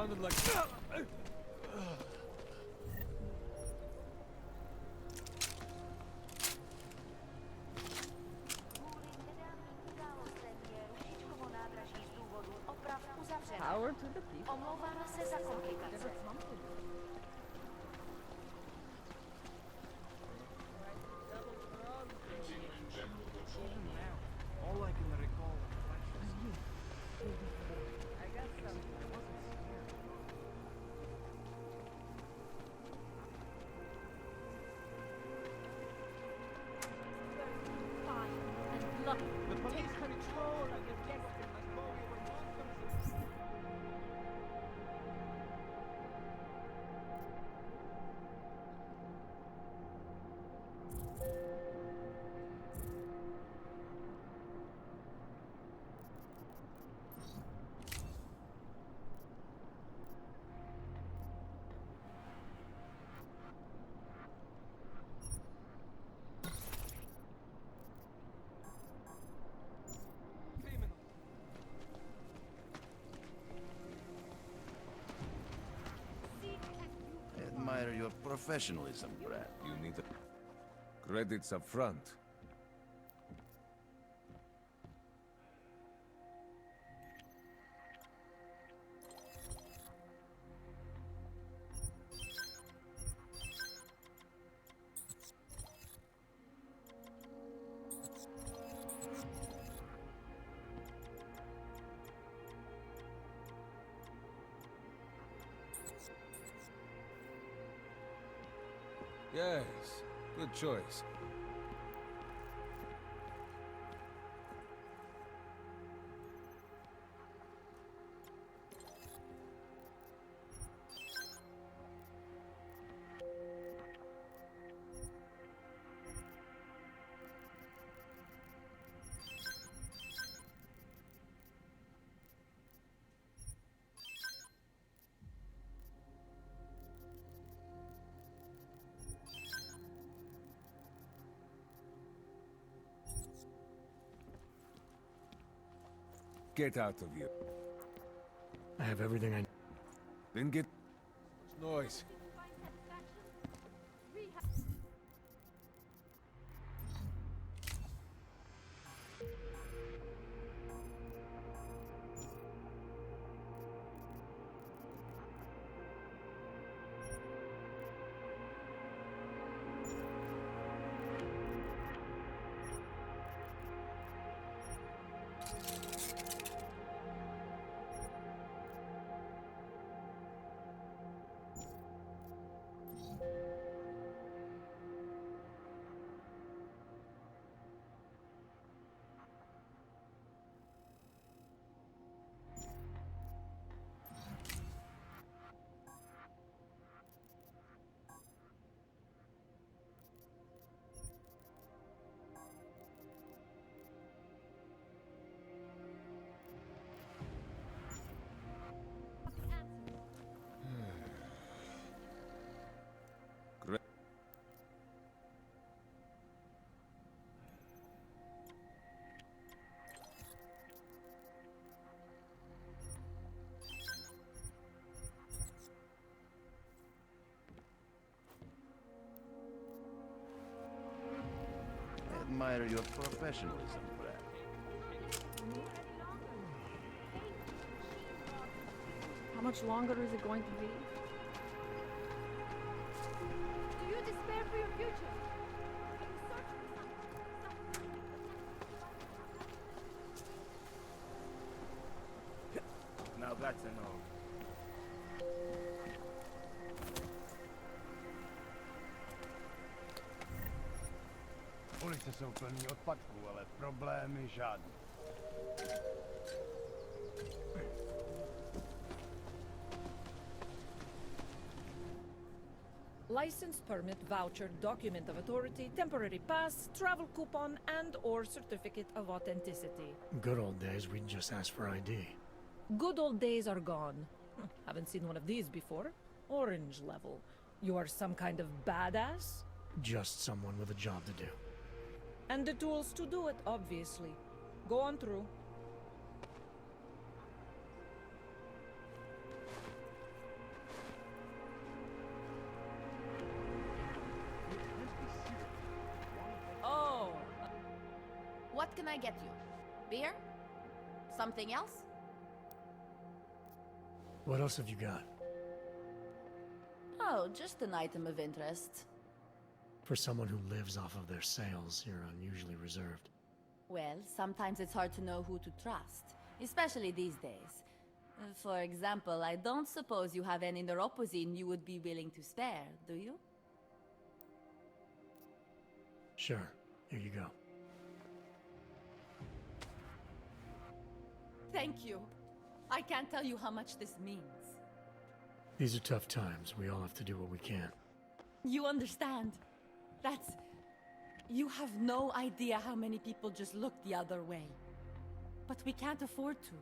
sounded like... Power to the people. Omlouvám se za komplikace. All I can recall... I got some. Fine and lucky. The police control of your destiny like Bowie were monsters. Criminal. I admire your professionalism, Brad. You need the credits up front. Yes, good choice. Get out of here. I have everything I need. Then get... noise. Great. I admire your professionalism, Brad. How much longer is it going to be? Do you despair for your future? Are you searching for something? Now that's enough. Ulice jsou plný odpadků, ale problémy žádný. License, permit, voucher, document of authority, temporary pass, travel coupon, and/or certificate of authenticity. Good old days, we'd just ask for ID. Good old days are gone. Haven't seen one of these before. Orange level. You are some kind of badass? Just someone with a job to do. And the tools to do it, obviously. Go on through. I get you? Beer? Something else? What else have you got? Oh, just an item of interest. For someone who lives off of their sales, you're unusually reserved. Well, sometimes it's hard to know who to trust, especially these days. For example, I don't suppose you have any neuropozyne you would be willing to spare, do you? Sure, here you go. Thank you. I can't tell you how much this means. These are tough times. We all have to do what we can. You understand? That's... You have no idea how many people just look the other way. But we can't afford to.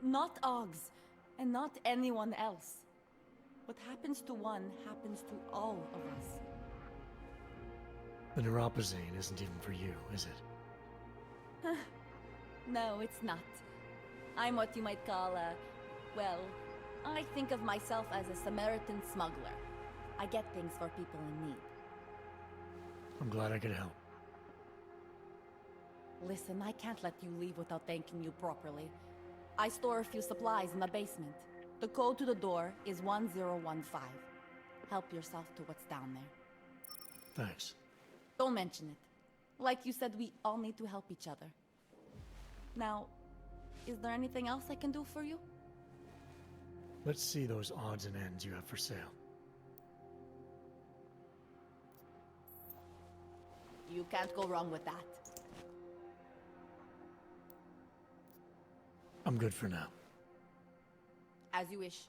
Not Oggs, and not anyone else. What happens to one happens to all of us. The neuropozyne isn't even for you, is it? No, it's not. I'm what you might call a... Well, I think of myself as a Samaritan smuggler. I get things for people in need. I'm glad I could help. Listen, I can't let you leave without thanking you properly. I store a few supplies in the basement. The code to the door is 1015. Help yourself to what's down there. Thanks. Don't mention it. Like you said, we all need to help each other. Now, is there anything else I can do for you? Let's see those odds and ends you have for sale. You can't go wrong with that. I'm good for now. As you wish.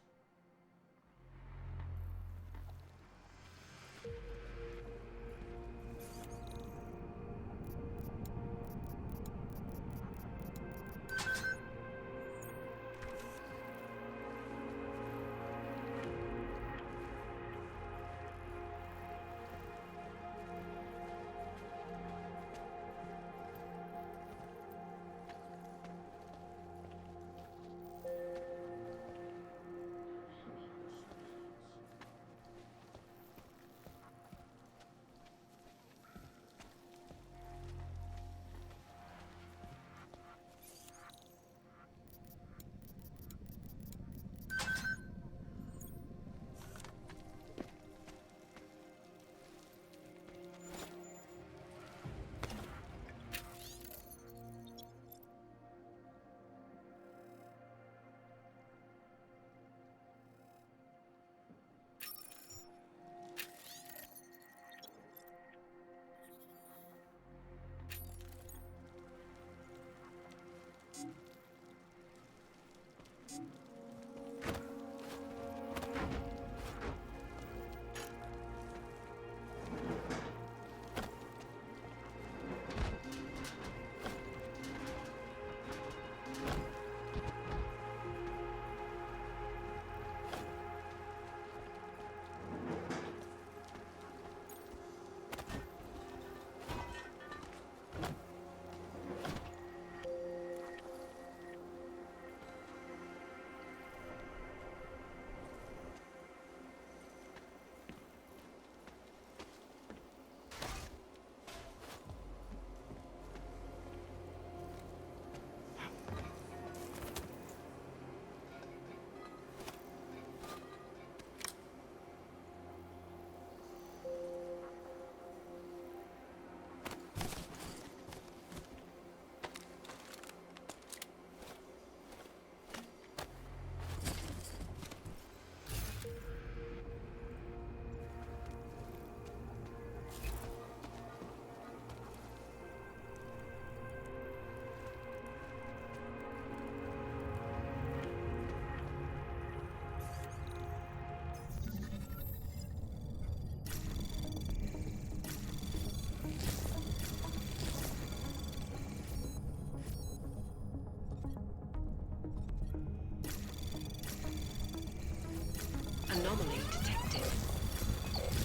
Anomaly detected.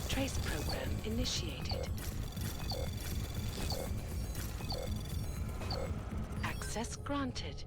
Trace program initiated. Access granted.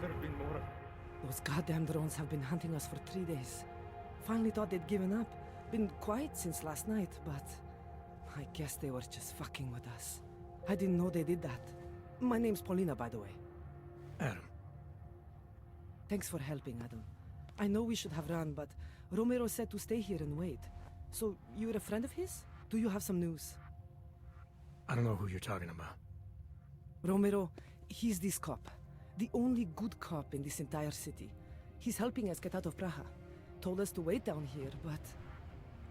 never been more. Those goddamn drones have been hunting us for 3 days. Finally thought they'd given up. Been quiet since last night, but I guess they were just fucking with us. I didn't know they did that. My name's Paulina, by the way. Adam. Thanks for helping, Adam. I know we should have run, but Romero said to stay here and wait. So, you're a friend of his? Do you have some news? I don't know who you're talking about. Romero, he's this cop. The only good cop in this entire city. He's helping us get out of Praha. Told us to wait down here, but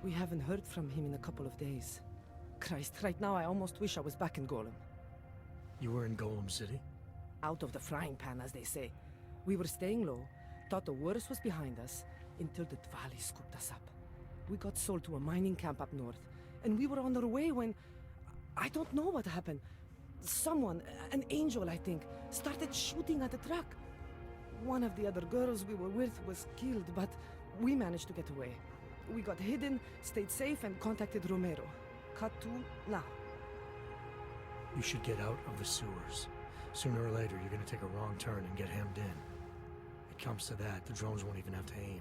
we haven't heard from him in a couple of days. Christ, right now I almost wish I was back in Golem. You were in Golem City? Out of the frying pan, as they say. We were staying low, thought the worst was behind us, until the Dvali scooped us up. We got sold to a mining camp up north, and we were on our way when... I don't know what happened. Someone, an angel I think, started shooting at the truck. One of the other girls we were with was killed, but we managed to get away. We got hidden, stayed safe, and contacted Romero. Cut to now. You should get out of the sewers. Sooner or later, you're gonna take a wrong turn and get hemmed in. It comes to that, the drones won't even have to aim.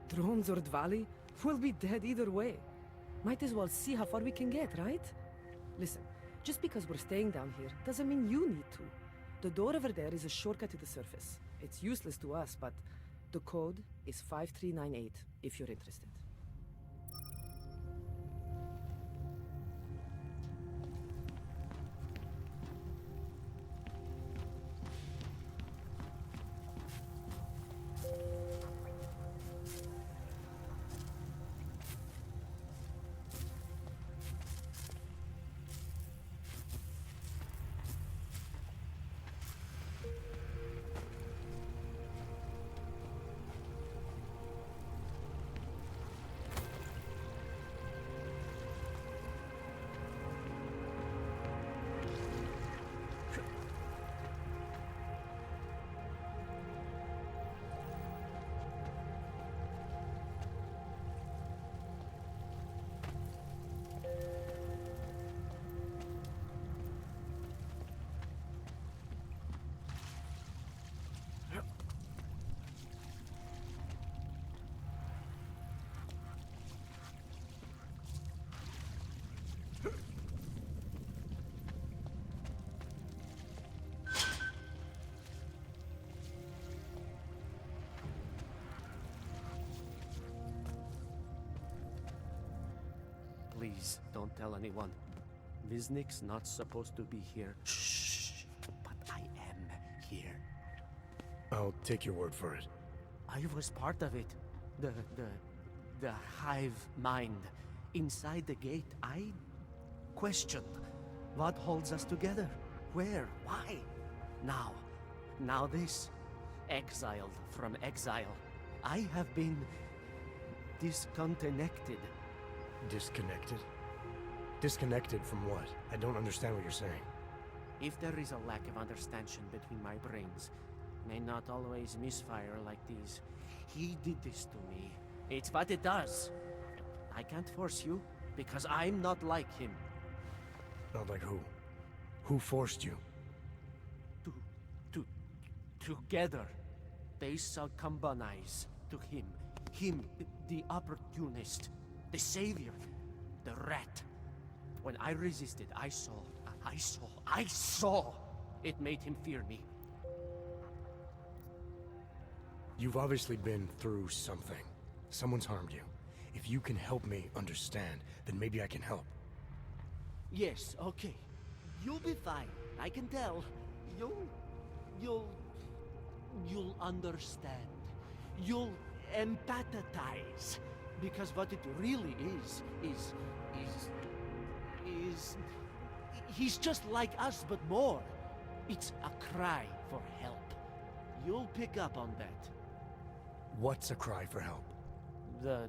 Drones or Dvali? We'll be dead either way. Might as well see how far we can get, right? Listen, just because we're staying down here doesn't mean you need to. The door over there is a shortcut to the surface. It's useless to us, but the code is 5398 if you're interested. Please, don't tell anyone. Viznik's not supposed to be here. Shh! But I am here. I'll take your word for it. I was part of it. The hive mind. Inside the gate, I questioned what holds us together. Where? Why? Now this. Exiled from exile. I have been disconnected. Disconnected? Disconnected from what? I don't understand what you're saying. If there is a lack of understanding between my brains, may not always misfire like these. He did this to me. It's what it does. I can't force you, because I'm not like him. Not like who? Who forced you? Together, they succumbanize to him. Him, the opportunist, the savior, the rat. When I resisted, I saw. It made him fear me. You've obviously been through something. Someone's harmed you. If you can help me understand, then maybe I can help. Yes, okay. You'll be fine. I can tell. You'll understand. You'll empathize. Because what it really is he's just like us, but more. It's a cry for help. You'll pick up on that. What's a cry for help? The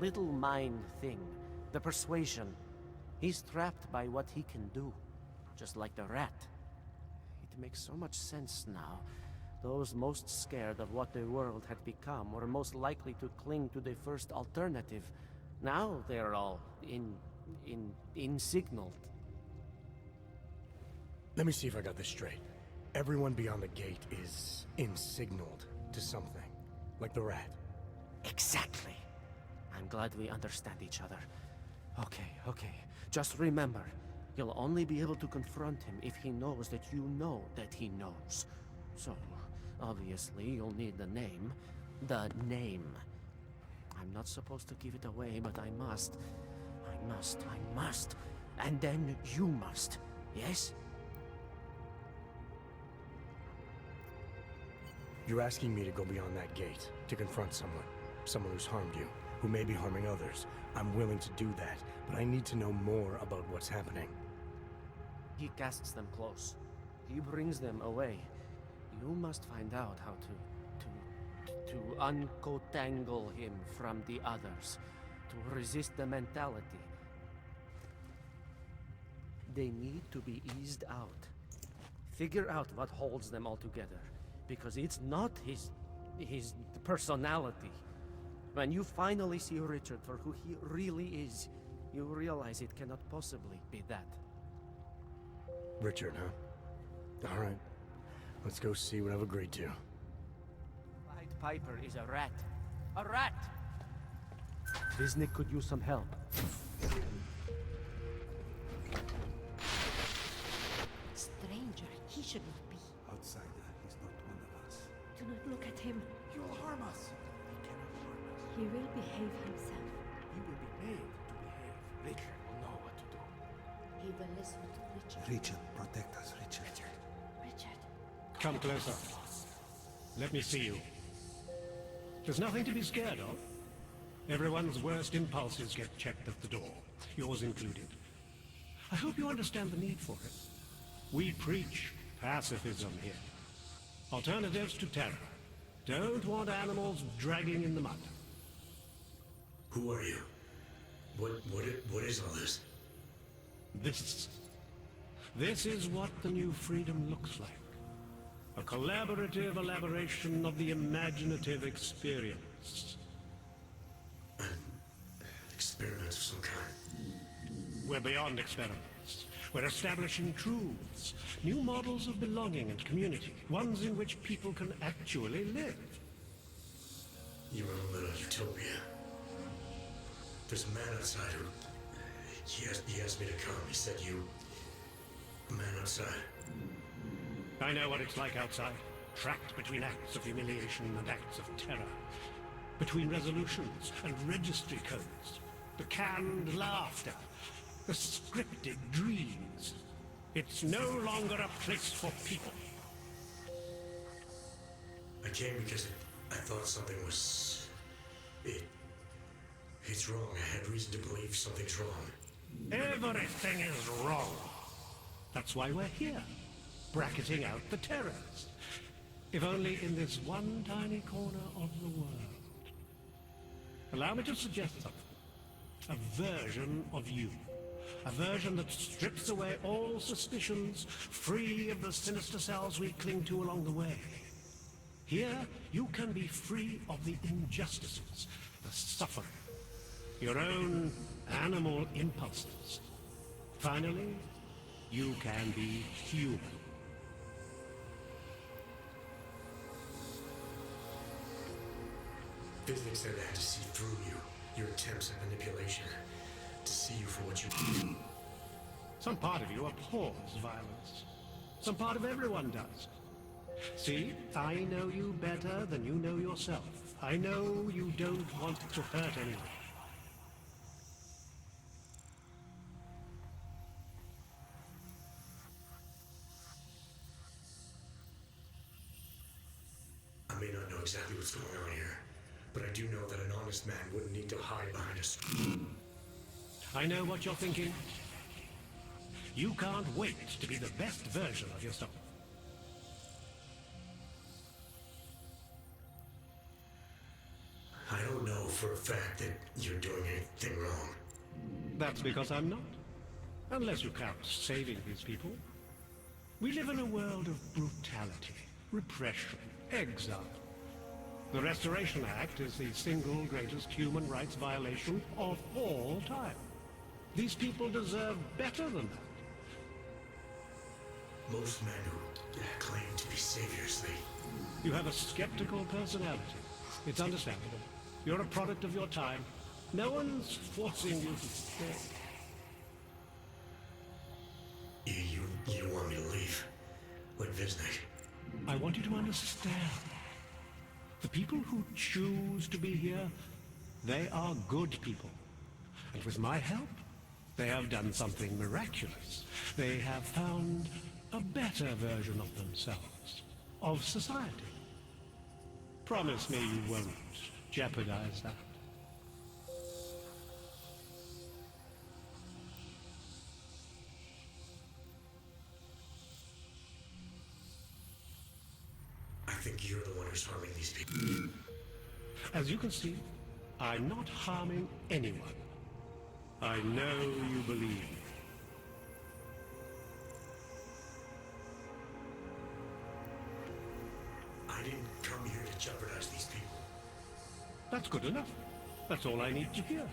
little mind thing. The persuasion. He's trapped by what he can do. Just like the rat. It makes so much sense now. Those most scared of what the world had become were most likely to cling to the first alternative. Now they're all insignaled. Let me see if I got this straight. Everyone beyond the gate is insignaled to something. Like the rat. Exactly. I'm glad we understand each other. Okay. Just remember, you'll only be able to confront him if he knows that you know that he knows. So, obviously, you'll need the name. The name. I'm not supposed to give it away, but I must. I must. And then you must. Yes? You're asking me to go beyond that gate, to confront someone who's harmed you, who may be harming others. I'm willing to do that, but I need to know more about what's happening. He casts them close. He brings them away. You must find out how to uncotangle him from the others, to resist the mentality. They need to be eased out. Figure out what holds them all together, because it's not his personality. When you finally see Richard for who he really is, you realize it cannot possibly be that. Richard, huh? All right. Let's go see what I've agreed to. Pied Piper is a rat. A rat! Disney could use some help. Stranger, he should not be. Outsider, he's not one of us. Do not look at him. He will harm us. He cannot harm us. He will behave himself. He will be made to behave. Richard will know what to do. He will listen to Richard. Richard, protect us, Richard. Richard. Come closer. Let me see you. There's nothing to be scared of. Everyone's worst impulses get checked at the door, yours included. I hope you understand the need for it. We preach pacifism here. Alternatives to terror. Don't want animals dragging in the mud. Who are you? What is all this? This is what the new freedom looks like. A collaborative elaboration of the imaginative experience. An experiment of some kind. We're beyond experiments. We're establishing truths, new models of belonging and community, ones in which people can actually live. Your own little utopia. There's a man outside who... He asked me to come. He said you... A man outside. I know what it's like outside, trapped between acts of humiliation and acts of terror, between resolutions and registry codes, the canned laughter, the scripted dreams. It's no longer a place for people. I came because I thought something was... It's wrong. I had reason to believe something's wrong. Everything is wrong. That's why we're here, bracketing out the terrors. If only in this one tiny corner of the world. Allow me to suggest something. A version of you. A version that strips away all suspicions, free of the sinister cells we cling to along the way. Here, you can be free of the injustices, the suffering, your own animal impulses. Finally, you can be human. Physics said I had to see through you, your attempts at manipulation, to see you for what you... Some part of you abhors violence. Some part of everyone does. See, I know you better than you know yourself. I know you don't want to hurt anyone. I may not know exactly what's going on here, but I do know that an honest man wouldn't need to hide behind a screen. I know what you're thinking. You can't wait to be the best version of yourself. I don't know for a fact that you're doing anything wrong. That's because I'm not. Unless you count saving these people. We live in a world of brutality, repression, exile. The Restoration Act is the single greatest human rights violation of all time. These people deserve better than that. Most men who claim saviors. You have a skeptical personality. It's understandable. You're a product of your time. No one's forcing you to stay. You want me to leave? With Viznik? I want you to understand. The people who choose to be here, they are good people. And with my help, they have done something miraculous. They have found a better version of themselves, of society. Promise me you won't jeopardize that. I think you're the one who's harming these people. As you can see, I'm not harming anyone. I know you believe me. I didn't come here to jeopardize these people. That's good enough. That's all I need to hear.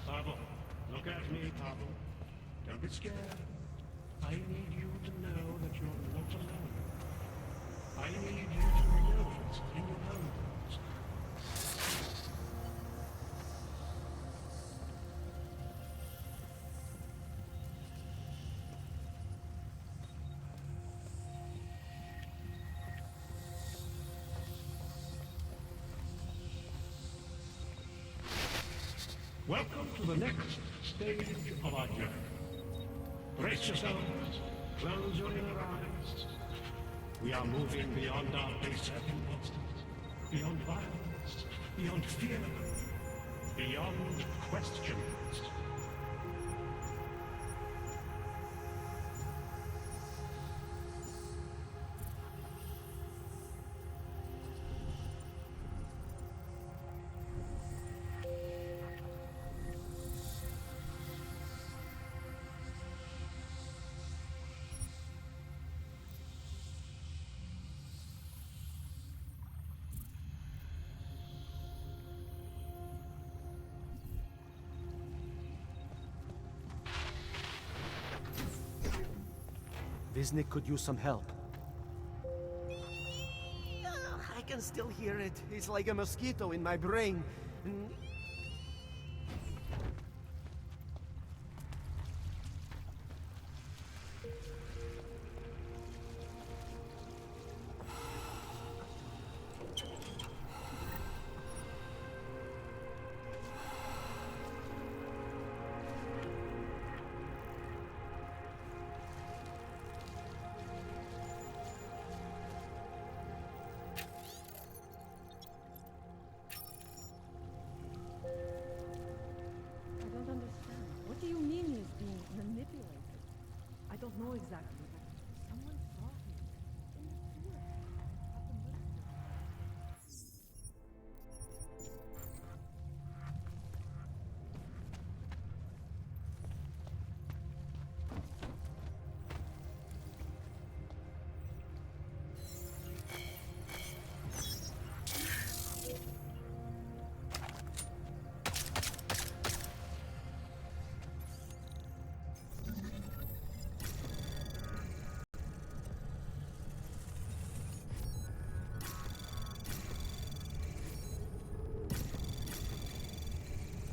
Pavel, look at me, Pavel. Don't be scared. I need you to know that you're not alone. I need you to know it in your own words. Welcome to the next stage of our journey. Brace yourselves, close your inner eyes. We are moving beyond our baser impulses, beyond violence, beyond fear, beyond questions. Viznik could use some help. I can still hear it. It's like a mosquito in my brain. I don't understand. What do you mean he's being manipulated? I don't know exactly, but someone saw him in the sewer at the mercy.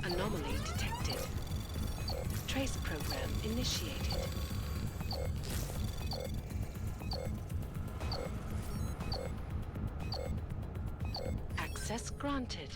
Anomaly detected. Trace program initiated. Access granted.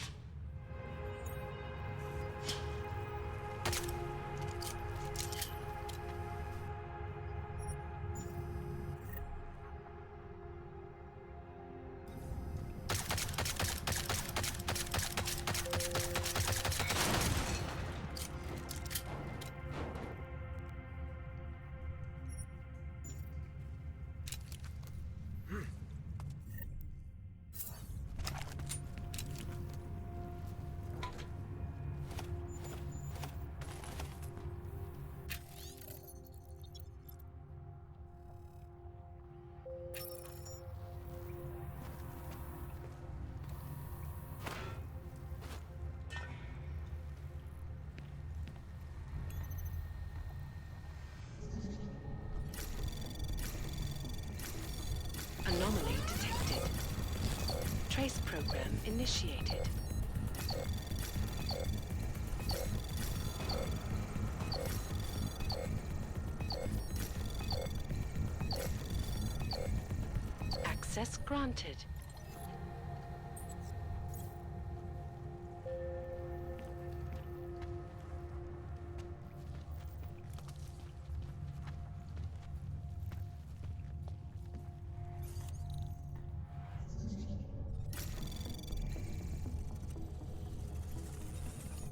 Trace program initiated. Access granted.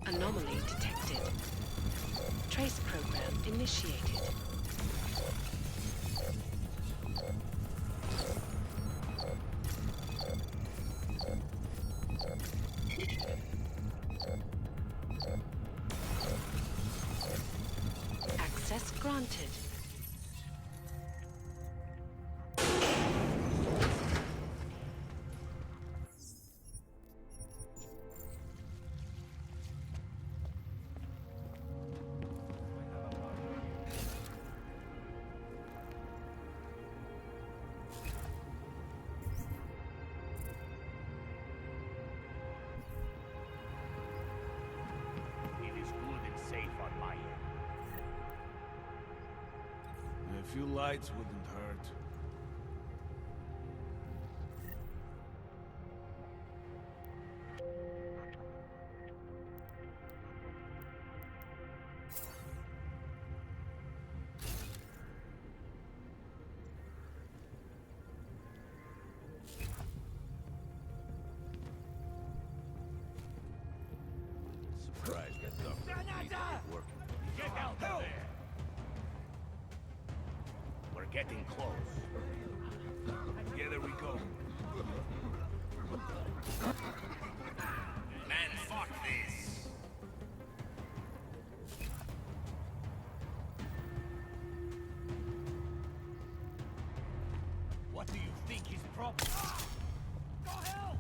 Anomaly detected. Trace program initiated. Access granted. It is good and safe on my end. A few lights wouldn't hurt. Surprised that Dr. Reed is working. Get out of there! We're getting close. Together we go. Man, fuck this! What do you think his problem is? Go hell!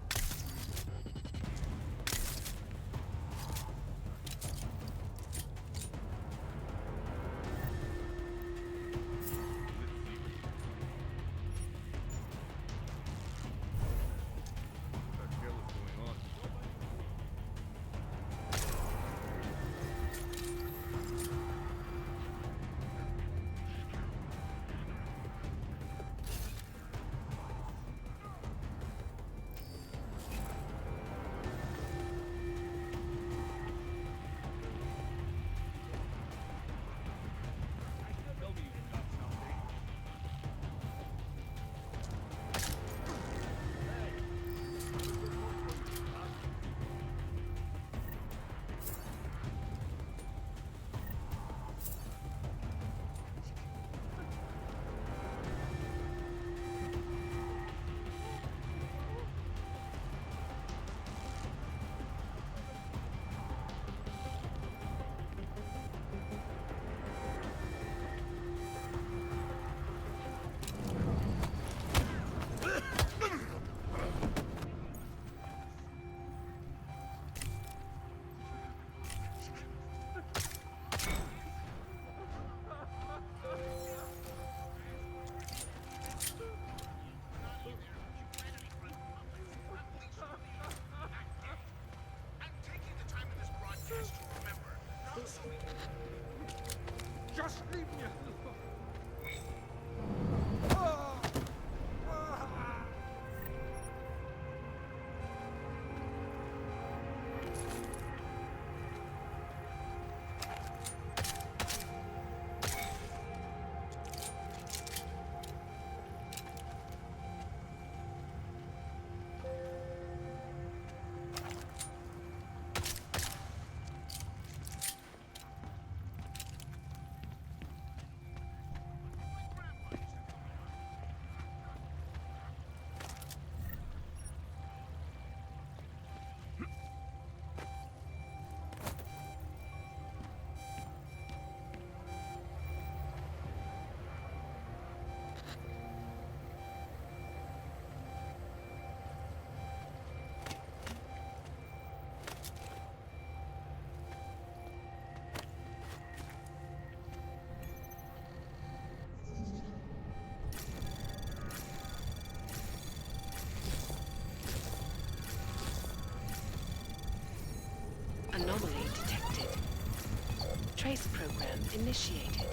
initiated.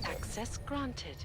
Access granted.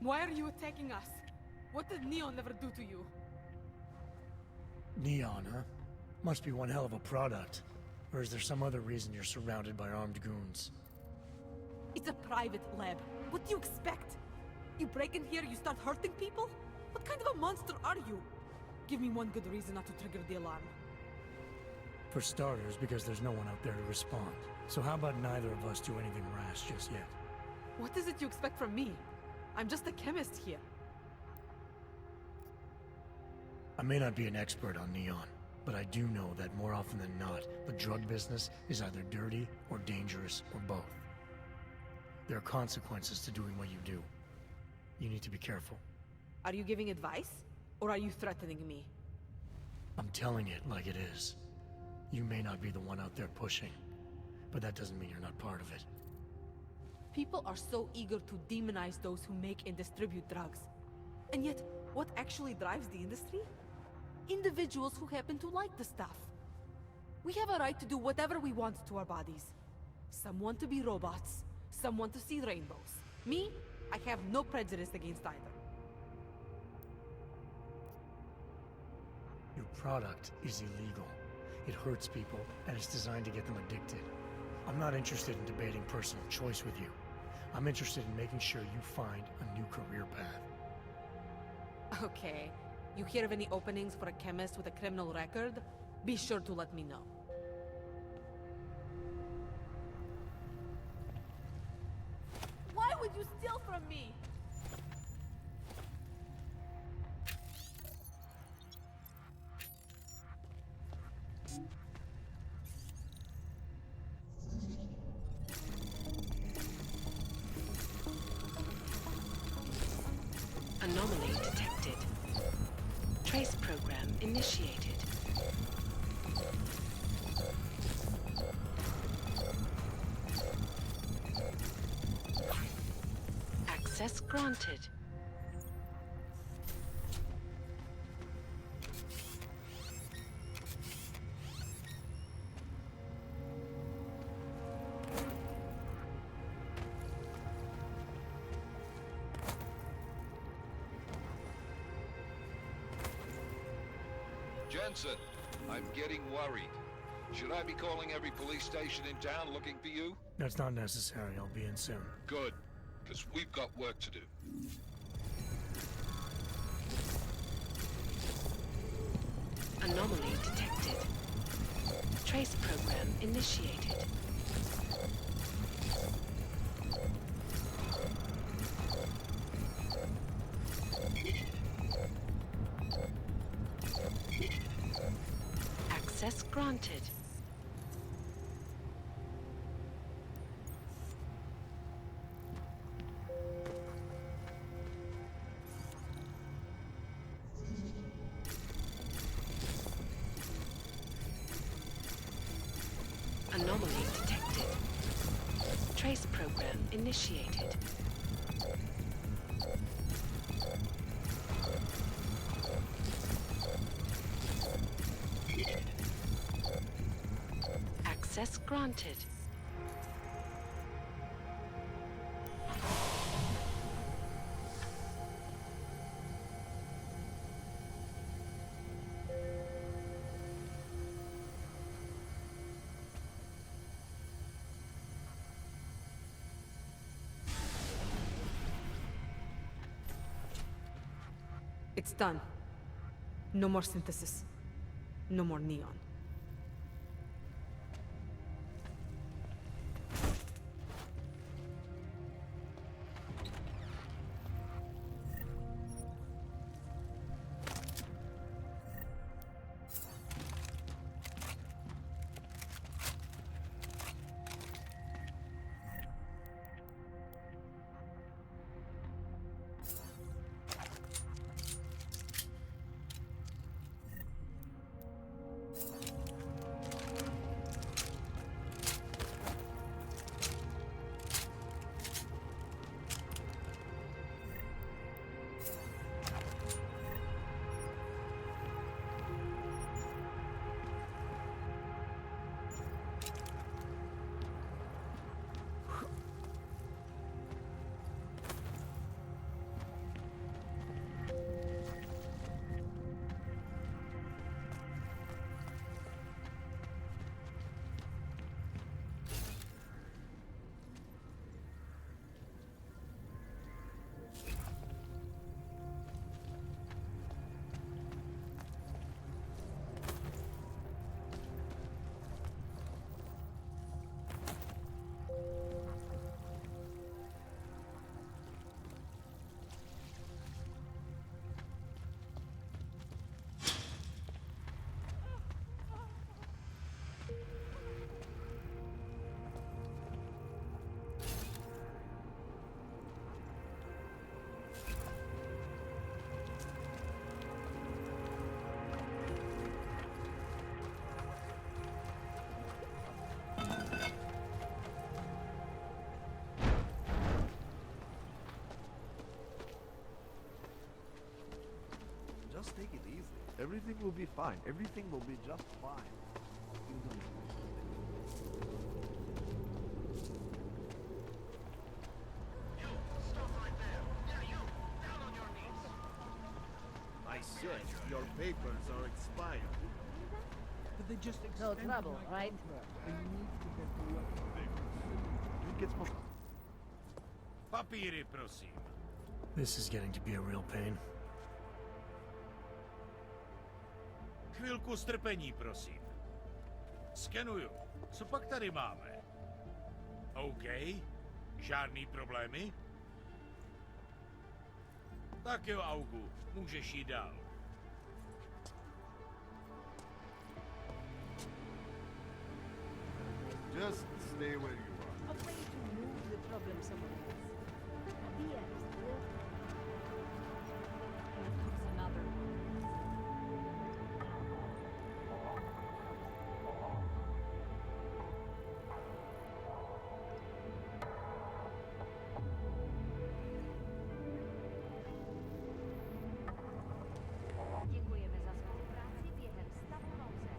Why are you attacking us? What did Neon ever do to you? Neon, huh? Must be one hell of a product. Or is there some other reason you're surrounded by armed goons? It's a private lab. What do you expect? You break in here, you start hurting people? What kind of a monster are you? Give me one good reason not to trigger the alarm. For starters, because there's no one out there to respond. So how about neither of us do anything rash just yet? What is it you expect from me? I'm just a chemist here. I may not be an expert on Neon, but I do know that more often than not, the drug business is either dirty or dangerous or both. There are consequences to doing what you do. You need to be careful. Are you giving advice? Or are you threatening me? I'm telling it like it is. You may not be the one out there pushing, but that doesn't mean you're not part of it. People are so eager to demonize those who make and distribute drugs. And yet, what actually drives the industry? Individuals who happen to like the stuff. We have a right to do whatever we want to our bodies. Some want to be robots, some want to see rainbows. Me, I have no prejudice against either. Your product is illegal. It hurts people, and it's designed to get them addicted. I'm not interested in debating personal choice with you. I'm interested in making sure you find a new career path. Okay. You hear of any openings for a chemist with a criminal record? Be sure to let me know. Why would you steal from me? Anomaly detected. Trace program initiated. Access granted. Jensen, I'm getting worried. Should I be calling every police station in town looking for you? That's not necessary. I'll be in soon. Good, because we've got work to do. Anomaly detected. Trace program initiated. Anomaly detected. Trace program initiated. Access granted. It's done. No more synthesis. No more neon. Just take it easy. Everything will be fine. Everything will be just fine. You don't I said your papers are expired. But they just No extended trouble, my right? contract. I need to get to work. It gets more... Papíry, prosím. This is getting to be a real pain. Chvilku strpení, prosím. Skenuju. Co pak tady máme? OK. Žádný problémy? Tak jo, Augu. Můžeš jít dál. Just stay where you are. A way to move the problem somewhere else. Ideas, still. Another. Děkujeme za spolupráci během stavu nouze.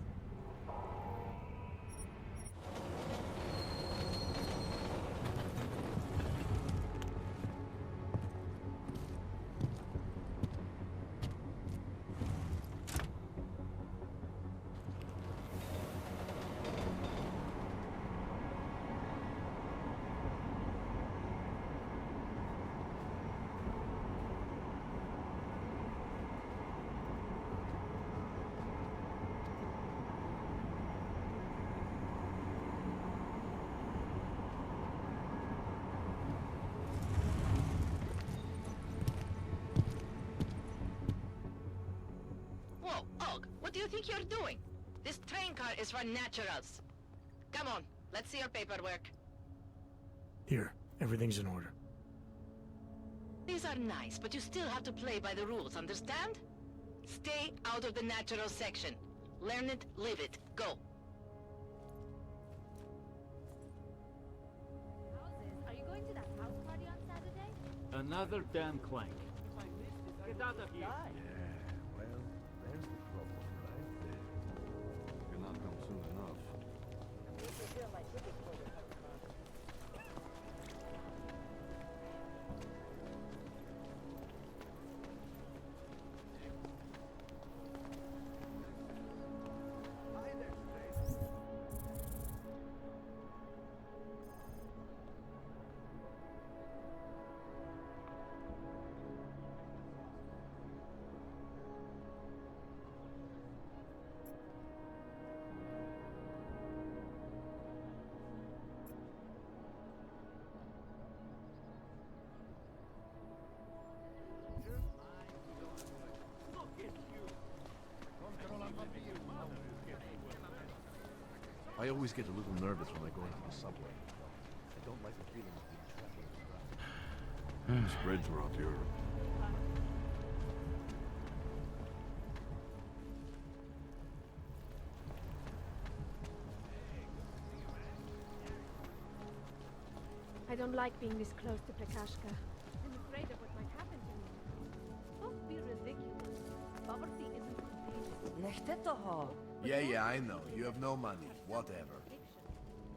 Whoa, Og, what do you think you're doing? This train car is for naturals. Come on, let's see your paperwork. Here, everything's in order. These are nice, but you still have to play by the rules, understand? Stay out of the natural section. Learn it, live it. Go. Another damn clank. Get out of here. Yeah, well, there's the problem right there. Cannot come soon enough. I always get a little nervous when I go into the subway. I don't like the feeling of being trapped in a crowd. Spread throughout Europe. I don't like being this close to Prakashka. I'm afraid of what might happen to me. Don't be ridiculous. Poverty isn't contagious. Yeah, I know. You have no money. Whatever.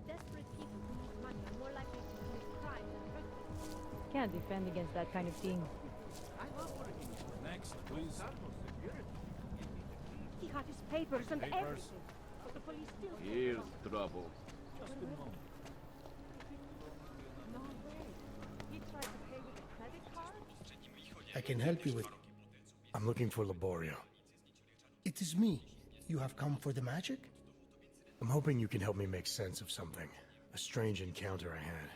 Desperate people who need money are more likely to commit crime than hurt people. Can't defend against that kind of thing. Next, please. He had his papers and everything. But the police still... Here's trouble. Just a moment. No way. He tried to pay with a credit card? I can help you with... I'm looking for Laborio. It is me. You have come for the magic? I'm hoping you can help me make sense of something. A strange encounter I had.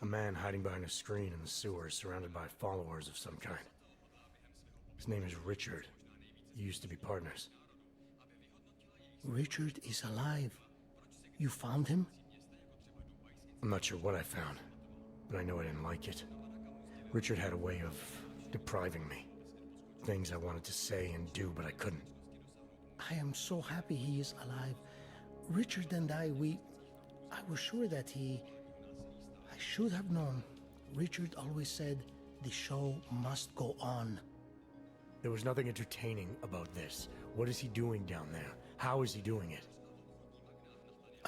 A man hiding behind a screen in the sewers, surrounded by followers of some kind. His name is Richard. You used to be partners. Richard is alive. You found him? I'm not sure what I found, but I know I didn't like it. Richard had a way of depriving me. Things I wanted to say and do, but I couldn't. I am so happy he is alive. Richard and I was sure that I should have known. Richard always said, the show must go on. There was nothing entertaining about this. What is he doing down there? How is he doing it?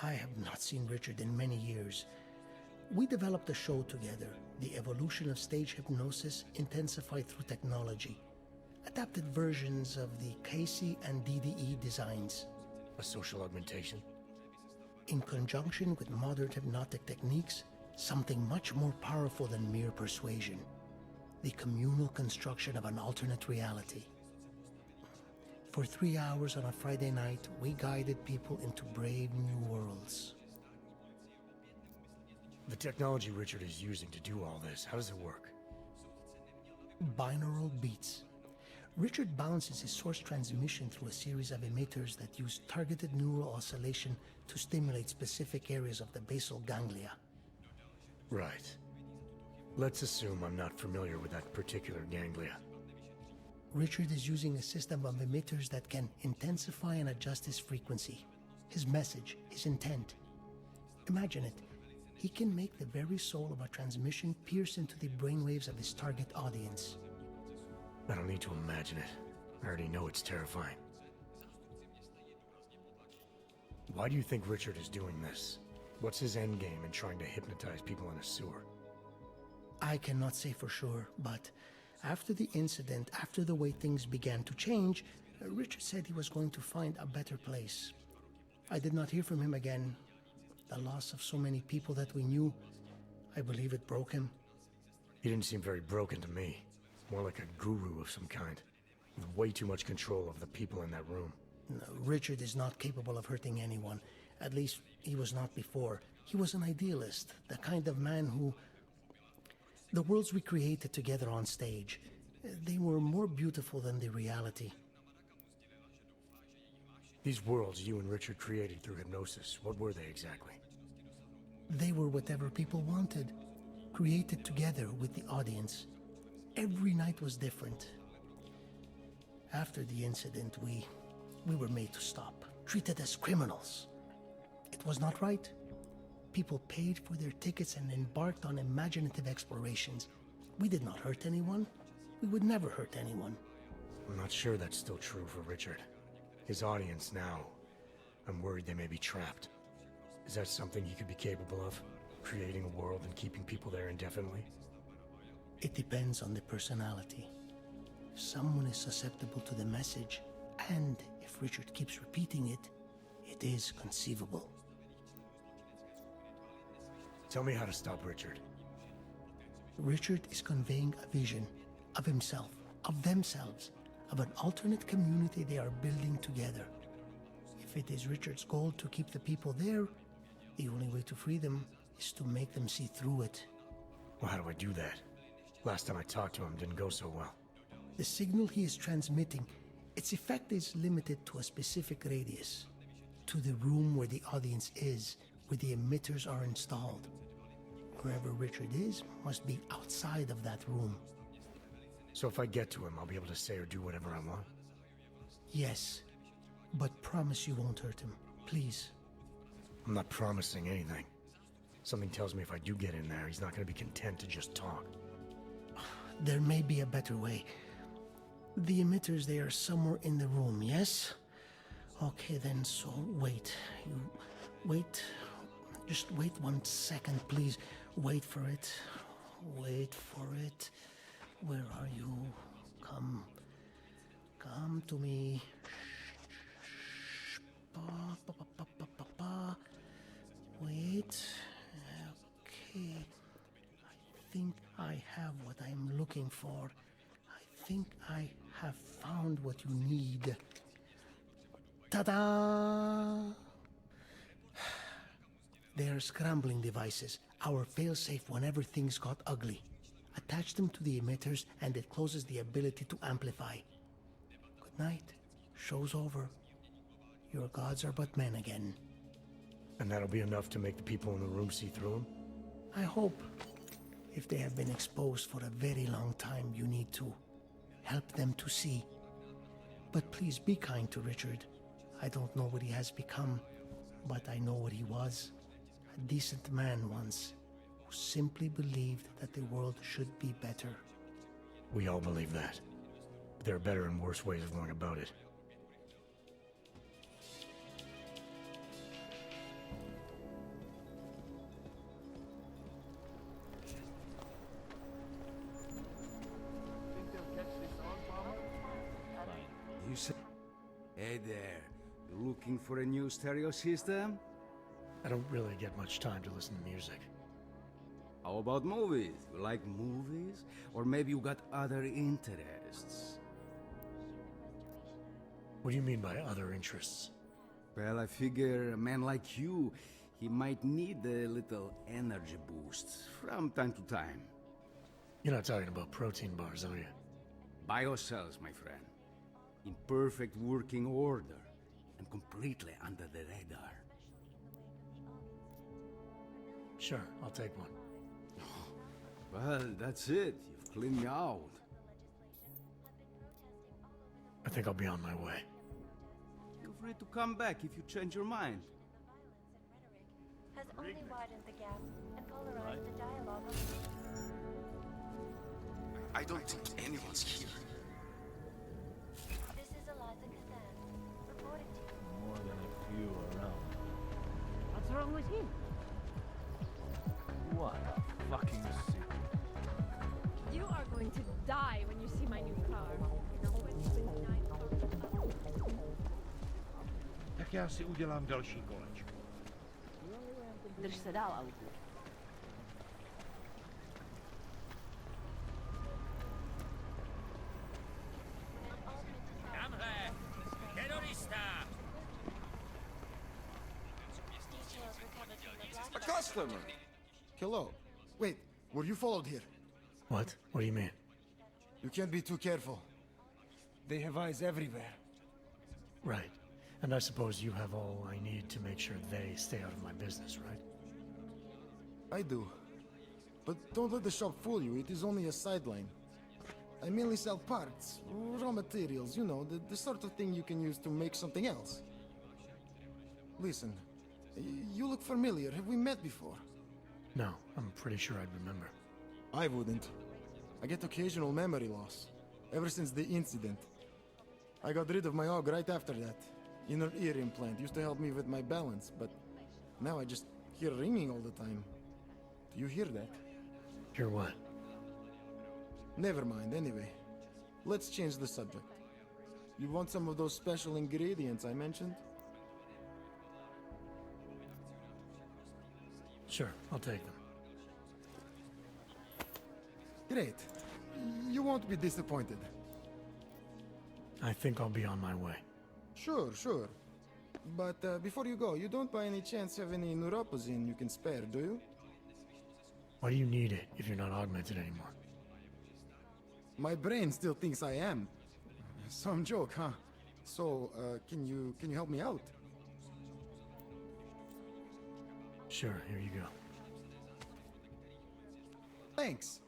I have not seen Richard in many years. We developed a show together, the evolution of stage hypnosis intensified through technology. Adapted versions of the Casey and DDE designs. A social augmentation? In conjunction with modern hypnotic techniques, something much more powerful than mere persuasion. The communal construction of an alternate reality. For 3 hours on a Friday night, we guided people into brave new worlds. The technology Richard is using to do all this, how does it work? Binaural beats. Richard bounces his source transmission through a series of emitters that use targeted neural oscillation to stimulate specific areas of the basal ganglia. Right. Let's assume I'm not familiar with that particular ganglia. Richard is using a system of emitters that can intensify and adjust his frequency, his message, his intent. Imagine it. He can make the very soul of a transmission pierce into the brainwaves of his target audience. I don't need to imagine it. I already know it's terrifying. Why do you think Richard is doing this? What's his endgame in trying to hypnotize people in a sewer? I cannot say for sure, but after the incident, after the way things began to change, Richard said he was going to find a better place. I did not hear from him again. The loss of so many people that we knew, I believe it broke him. He didn't seem very broken to me. More like a guru of some kind, with way too much control of the people in that room. No, Richard is not capable of hurting anyone. At least, he was not before. He was an idealist, the kind of man who... The worlds we created together on stage, they were more beautiful than the reality. These worlds you and Richard created through hypnosis, what were they exactly? They were whatever people wanted, created together with the audience. Every night was different. After the incident, we were made to stop, treated as criminals. It was not right. People paid for their tickets and embarked on imaginative explorations. We did not hurt anyone. We would never hurt anyone. I'm not sure that's still true for Richard. His audience now. I'm worried they may be trapped. Is that something he could be capable of? Creating a world and keeping people there indefinitely? It depends on the personality. If someone is susceptible to the message, and if Richard keeps repeating it, it is conceivable. Tell me how to stop Richard. Richard is conveying a vision of himself, of themselves, of an alternate community they are building together. If it is Richard's goal to keep the people there, the only way to free them is to make them see through it. Well, how do I do that? Last time I talked to him didn't go so well. The signal he is transmitting, its effect is limited to a specific radius, to the room where the audience is, where the emitters are installed. Wherever Richard is must be outside of that room. So if I get to him, I'll be able to say or do whatever I want? Yes, but promise you won't hurt him, please. I'm not promising anything. Something tells me if I do get in there, he's not going to be content to just talk. There may be a better way. The emitters, they are somewhere in the room, yes? Okay then, so wait. Wait. Just wait 1 second, please. Wait for it. Wait for it. Where are you? Come. Come to me. Wait. Okay. I think I have what I'm looking for. I think I have found what you need. Ta-da! They are scrambling devices, our failsafe whenever things got ugly. Attach them to the emitters and it closes the ability to amplify. Good night. Show's over. Your gods are but men again. And that'll be enough to make the people in the room see through him? I hope. If they have been exposed for a very long time, you need to help them to see. But please be kind to Richard. I don't know what he has become, but I know what he was. A decent man once, who simply believed that the world should be better. We all believe that. But there are better and worse ways of going about it. You say... Hey there, you looking for a new stereo system? I don't really get much time to listen to music. How about movies? You like movies? Or maybe you got other interests? What do you mean by other interests? Well, I figure a man like you, he might need a little energy boost from time to time. You're not talking about protein bars, are you? Biocells, my friend. In perfect working order and completely under the radar. Sure, I'll take one. Well, that's it. You've cleaned me out. I think I'll be on my way. Feel free to come back if you change your mind. Has only widened the gap and polarized the dialogue. I don't think anyone's here. This is Eliza Kazan, reporting to you. More than a few around. What's wrong with him? What a fucking secret. You are going to die when you see my new car. Tak já si udělám další kolečko. Drž se dál, autu. Tamhle! Terorista! A customer! Hello. Wait, were you followed here? What? What do you mean? You can't be too careful. They have eyes everywhere. Right. And I suppose you have all I need to make sure they stay out of my business, right? I do. But don't let the shop fool you, it is only a sideline. I mainly sell parts, raw materials, you know, the sort of thing you can use to make something else. Listen, you look familiar. Have we met before? No, I'm pretty sure I'd remember. I wouldn't. I get occasional memory loss, ever since the incident. I got rid of my og right after that. Inner ear implant used to help me with my balance, but now I just hear ringing all the time. Do you hear that? Hear what? Never mind, anyway. Let's change the subject. You want some of those special ingredients I mentioned? Sure, I'll take them. Great. You won't be disappointed. I think I'll be on my way. Sure, sure. But before you go, you don't by any chance have any neuropozine you can spare, do you? Why do you need it if you're not augmented anymore? My brain still thinks I am. Some joke, huh? So, can you help me out? Sure, here you go. Thanks.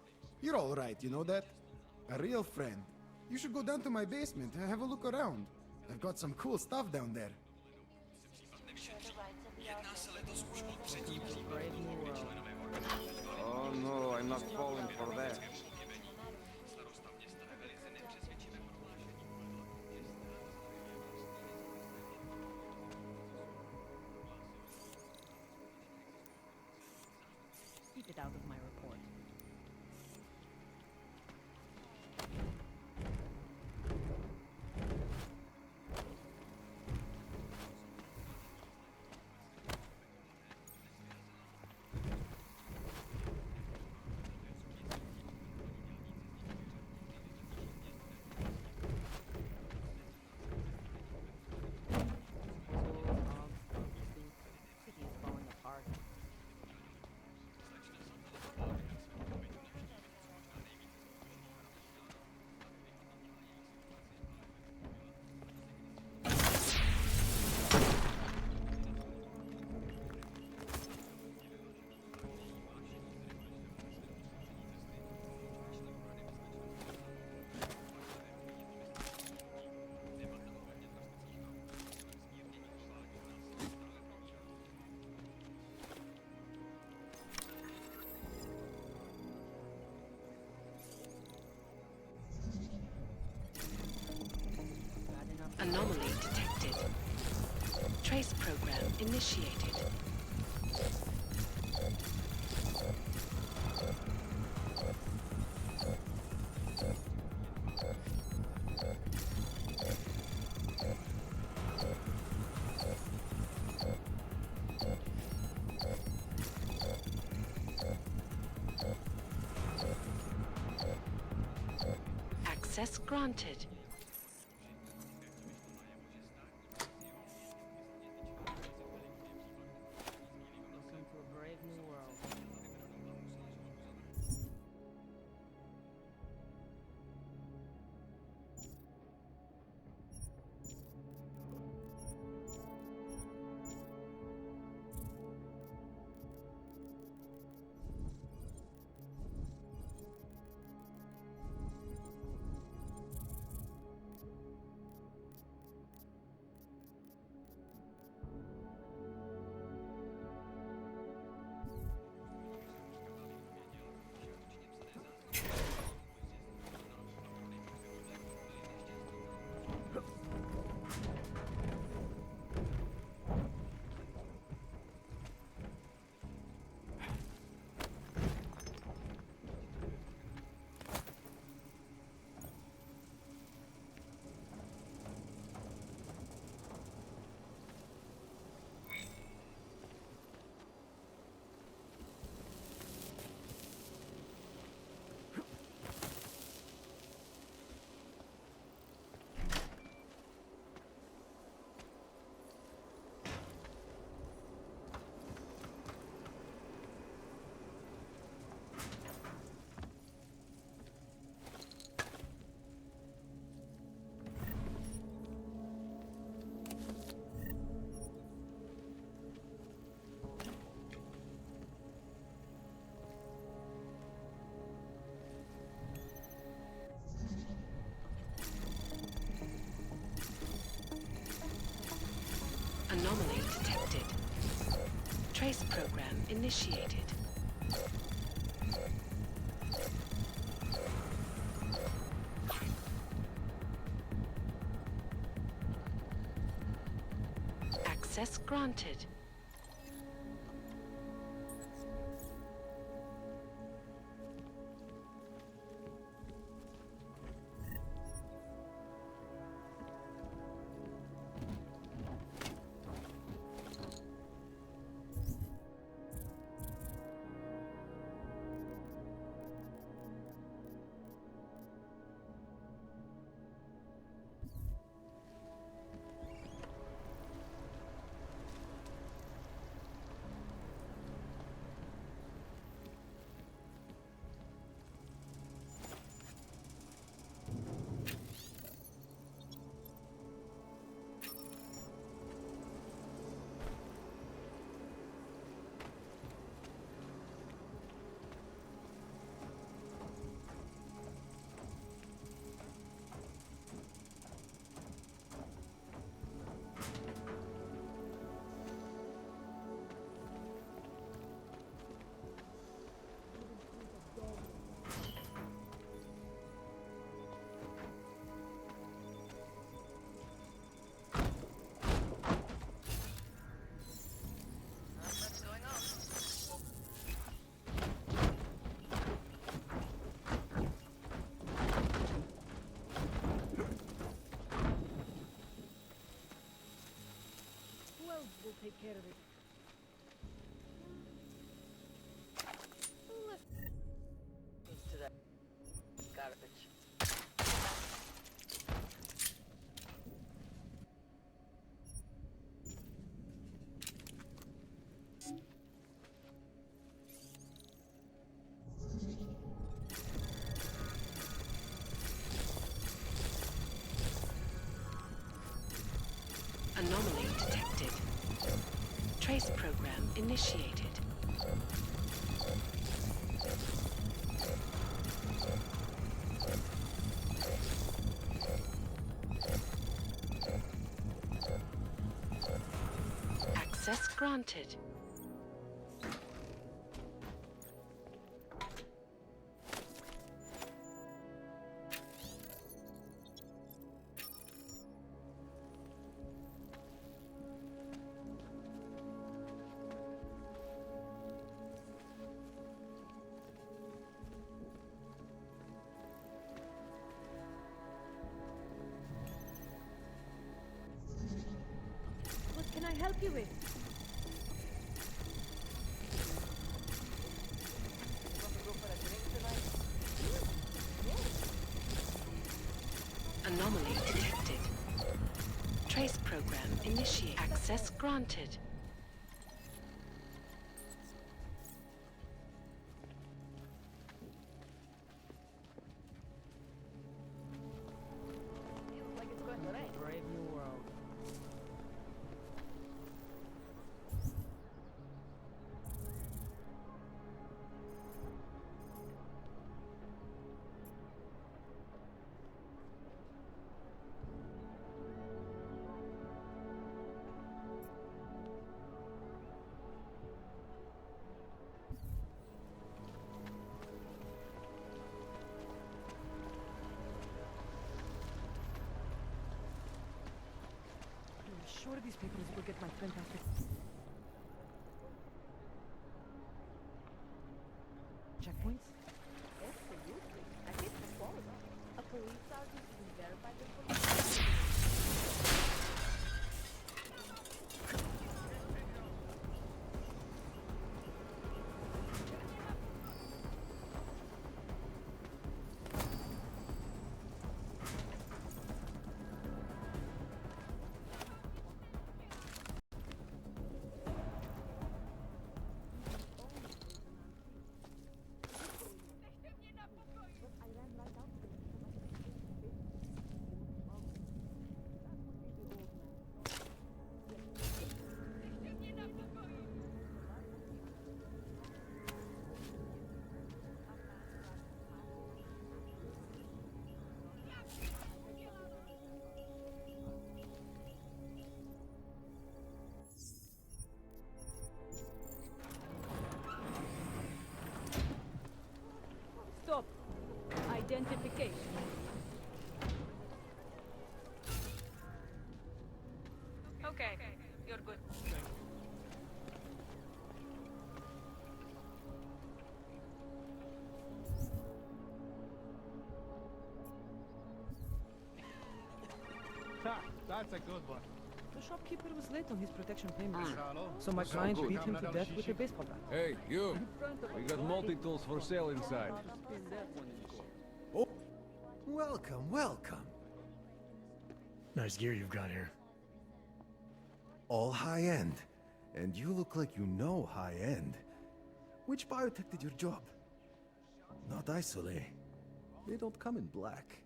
You're all right, you know that? A real friend. You should go down to my basement and have a look around. I've got some cool stuff down there. Oh no, I'm not falling for that. Keep it out of my report. City is falling apart. Anomaly detected. Trace program initiated. Access granted. Welcome to a brave new world. Anomaly detected. Trace program initiated. Access granted. We'll take care of it. Into that garbage. Anomaly detected. Trace program initiated. Access granted. What can I help you with? Anomaly detected. Trace program initiate. Access granted. Brave new world. I'm sure these papers will get my fantastic checkpoints. Absolutely. I hate the quality. A police sergeant can verify the police. Stop. Identification. Okay, you're good. That's a good one. The shopkeeper was late on his protection payment. Shallow. So my So client good. beat him to death with a baseball bat. Hey, you! We got multi-tools for sale inside. Oh, welcome, welcome. Nice gear you've got here. All high-end. And you look like you know high-end. Which biotech did your job? Not Isolé. They don't come in black.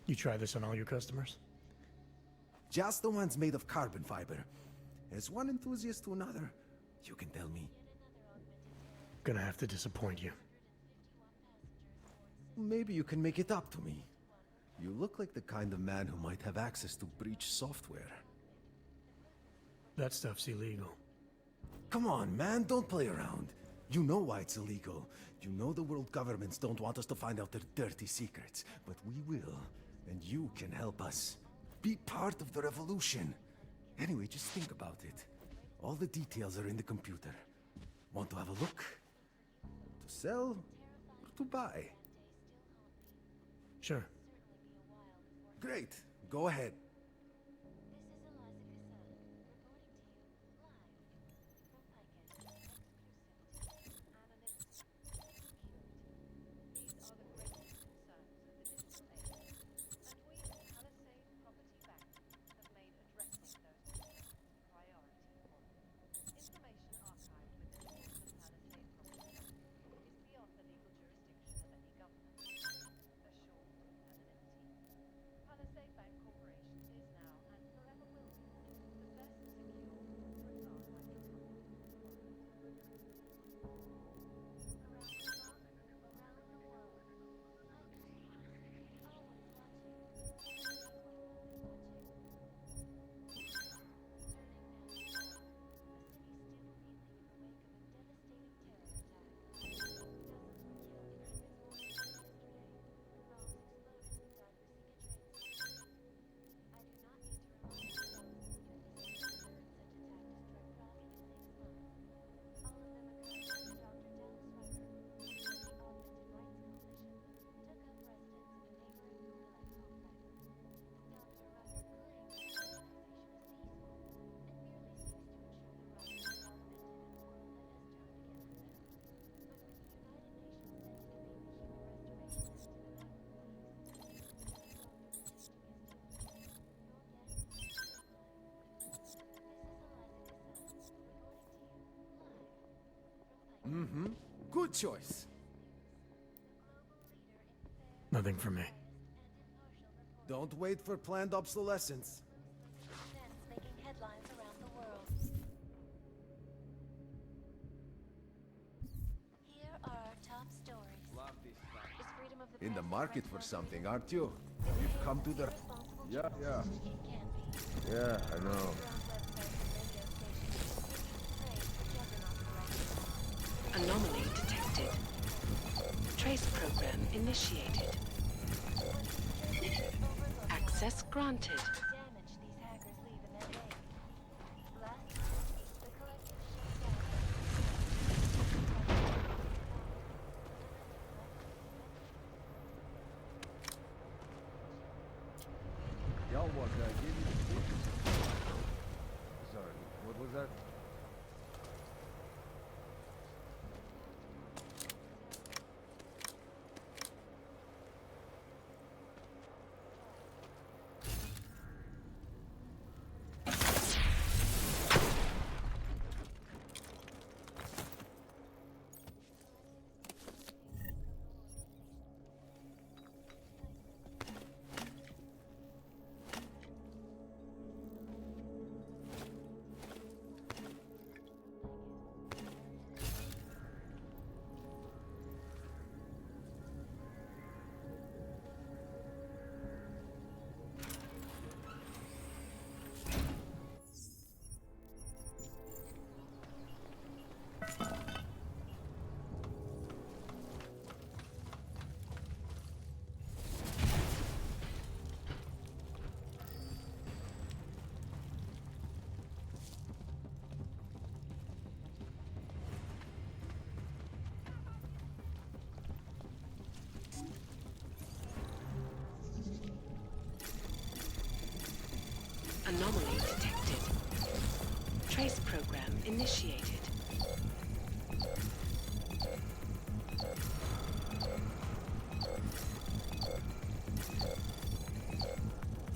You try this on all your customers? Just the ones made of carbon fiber. As one enthusiast to another, you can tell me. Gonna have to disappoint you. Maybe you can make it up to me. You look like the kind of man who might have access to breach software. That stuff's illegal. Come on, man, don't play around. You know why it's illegal. You know the world governments don't want us to find out their dirty secrets. But we will, and you can help us. Be part of the revolution. Anyway, just think about it. All the details are in the computer. Want to have a look? To sell or to buy? Sure. Great. Go ahead. Mm-hmm. Good choice. Nothing for me. Don't wait for planned obsolescence. Events making headlines around the world. Here are our top stories. Is freedom of the In the press market right for now? something, aren't you? You've come to the... Yeah. It can be. Yeah, I know. Anomaly detected. Trace program initiated. Access granted. Damage these hackers leave in their wake. Last week, the collective Y'all what, gave you the stick? Sorry, what was that? initiated.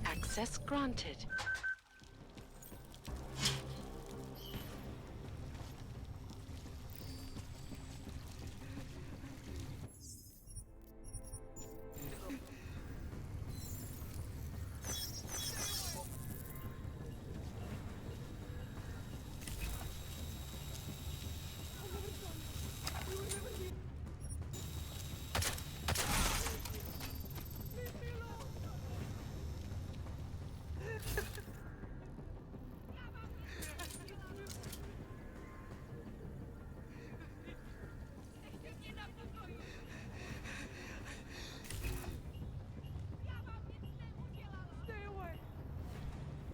Access granted.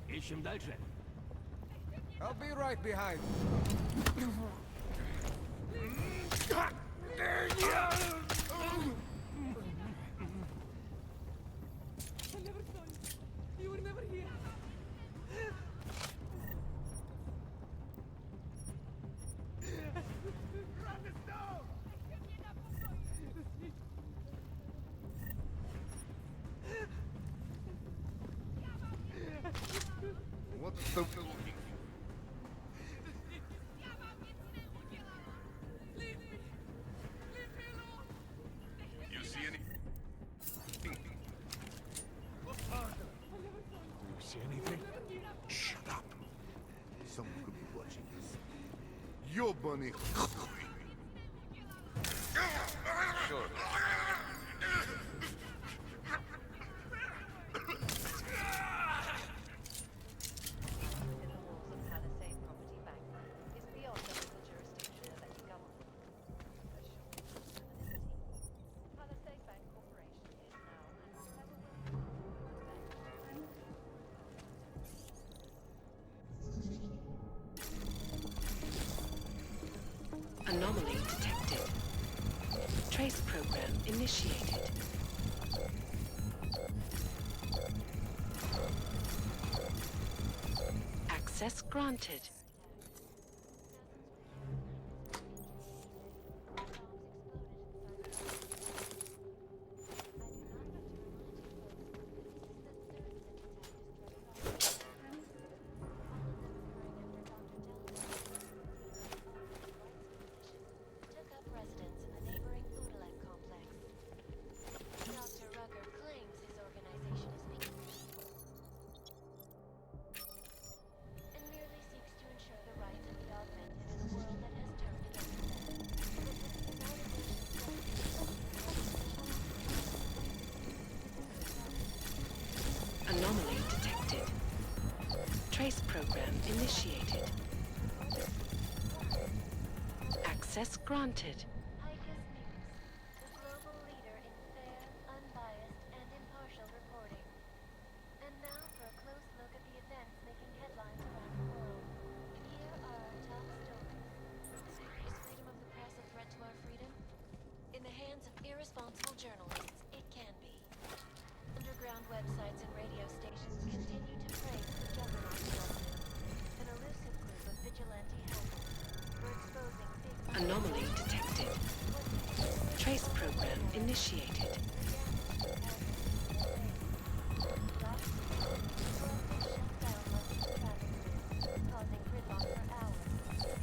Ищем дальше. I'll be right behind. You were never here. What the f- You see any? Do you see anything? Shut up. Someone could be watching this. Ёбаный хуй. Sure. Anomaly detected. Trace program initiated. Access granted. Took up residence in the neighboring Udalek complex. Dr. Rucker claims his organization is making and merely seeks to ensure the rights of the augmented in a world that has turned against them. But with the United Nations Anomaly detected. Trace program initiated. Access granted. ICUS News, the global leader in fair, unbiased, and impartial reporting. And now for a close look at the events making headlines around the world. Here are our top stories. Is freedom of the press a threat to our freedom? In the hands of irresponsible journalists, it can be. Underground websites and radio stations continue to prey for the juggernaut narrative. An elusive group of vigilante hackers were exposing big Anomaly detected. Trace program initiated. causing gridlock for hours,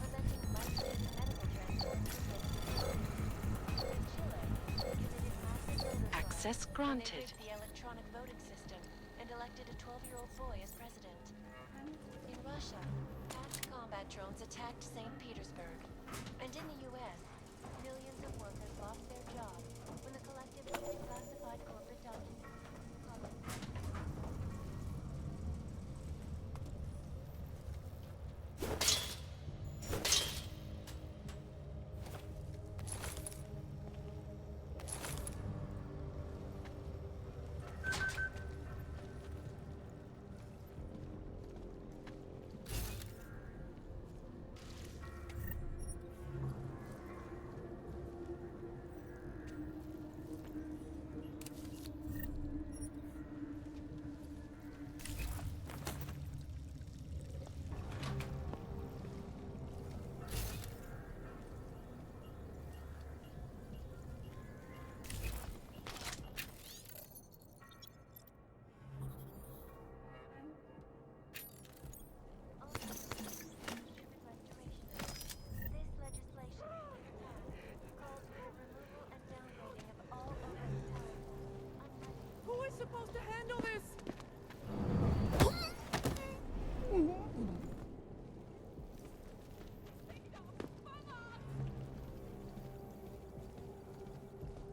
preventing life-saving medical transport from getting to the In Chile, they committed massive voter fraud. Access They granted. rigged the electronic voting system and elected a 12-year-old boy as president. In Russia, hacked combat drones attacked St. Petersburg. And in the U.S., millions of workers lost their jobs when the collective leaked classified corporate documents.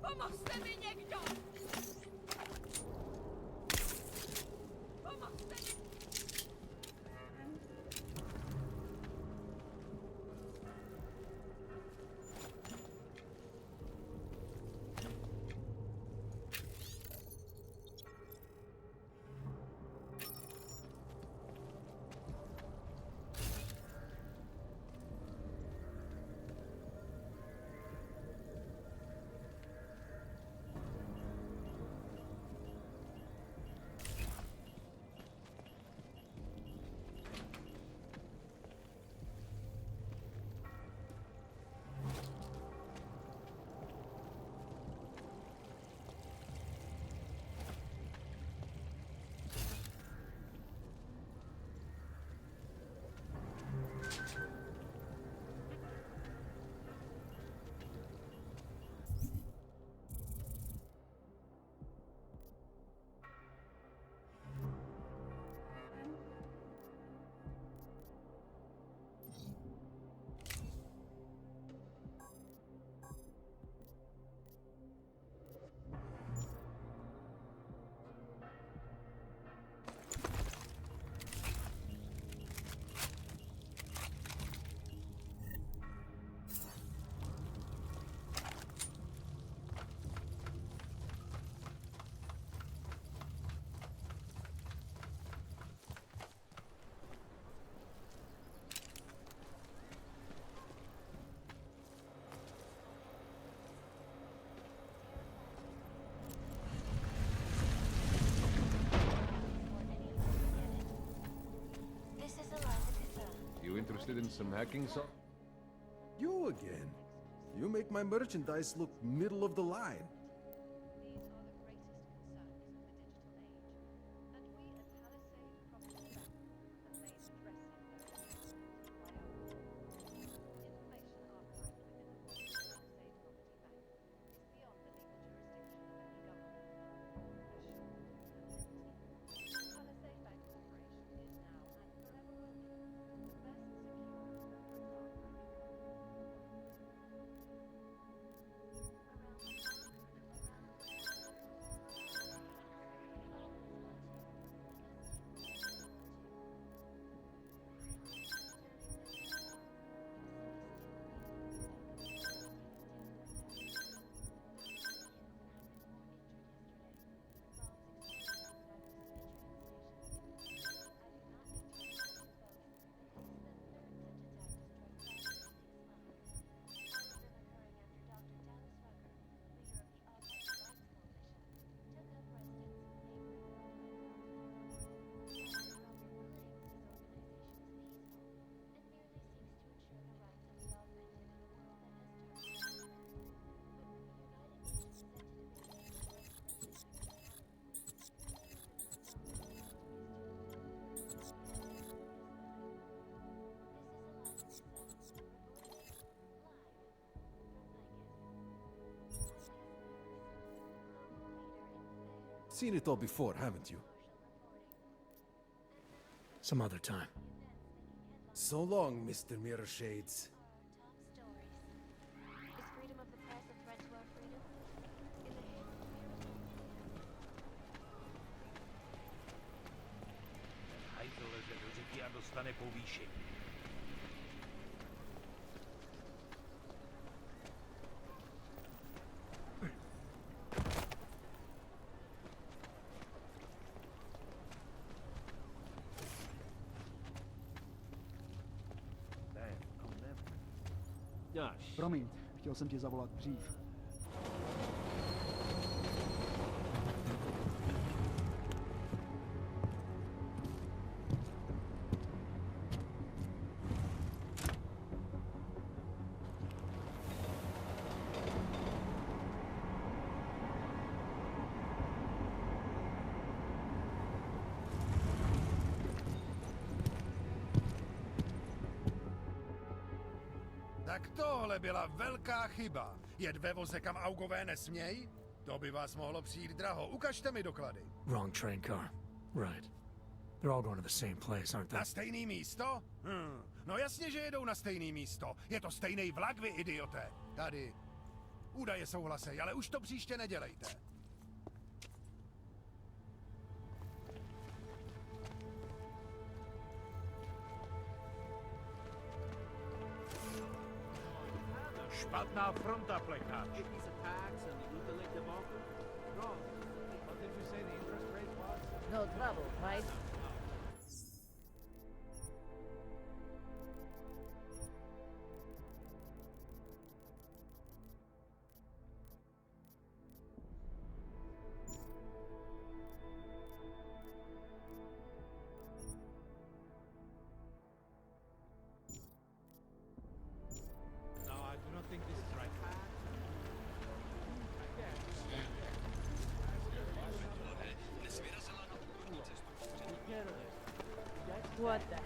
Pomozte mi někdo! Pomozte mi! You interested in some hacking software? You again? You make my merchandise look middle of the line. Seen it all before, haven't you? Some other time. So long, Mr. Mirror Shades. Is freedom of the press a threat to our freedom? In the hands of Hajzl leze do řeky a dostane povýšení. Promiň, chtěl jsem ti zavolat dřív. Tak tohle byla velká chyba. Jet ve voze, kam augové nesměj? To by vás mohlo přijít draho. Ukažte mi doklady. Wrong train car. Right. They're all going to the same place, aren't they? Na stejný místo? No jasně, že jedou na stejný místo. Je to stejný vlak, vy idioté. Tady. Údaje souhlasej, ale už to příště nedělejte. Špatná fronta, plekáč. These attacks and the Utility debacle? Wrong. What did you say the interest rate was? No trouble, right? No, I do not think this is right. What the hell?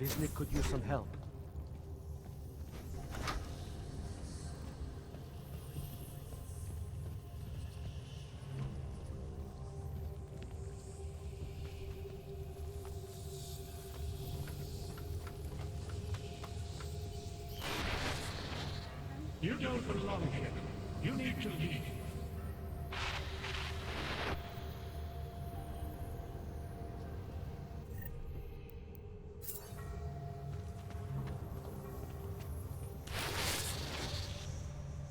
Visnik could use some help. You don't belong here. You need to leave.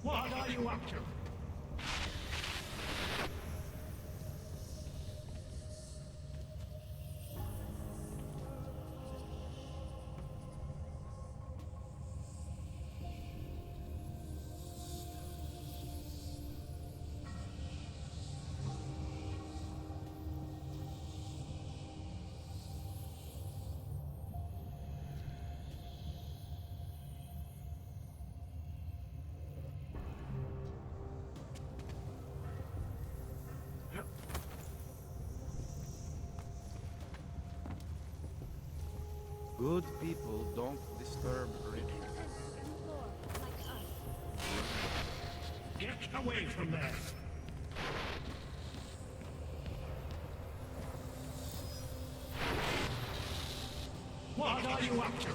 What are you up to? Good people don't disturb rich. Get away from there. What are you up to?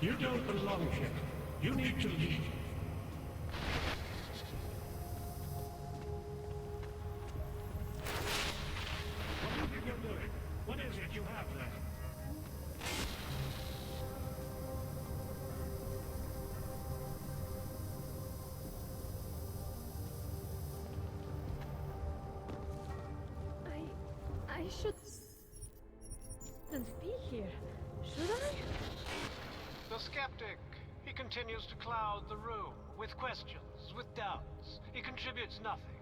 You don't belong here. You need to leave. What do you think you're doing? What is it you have there? I shouldn't be here, should I? The skeptic. He continues to cloud the room with questions, with doubts. He contributes nothing.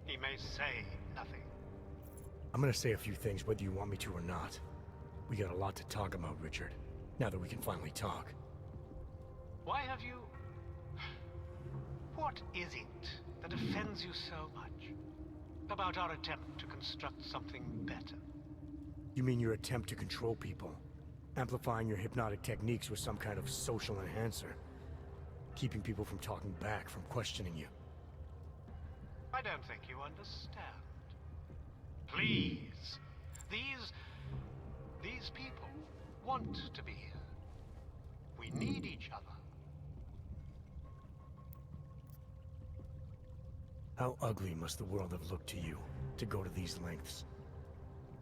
He may say nothing. I'm gonna say a few things whether you want me to or not. We got a lot to talk about, Richard. Now that we can finally talk. Why have you... What is it that offends you so much about our attempt to construct something better? You mean your attempt to control people? Amplifying your hypnotic techniques with some kind of social enhancer? Keeping people from talking back, from questioning you? I don't think you understand. Please. These people want to be here. We need each other. How ugly must the world have looked to you, to go to these lengths?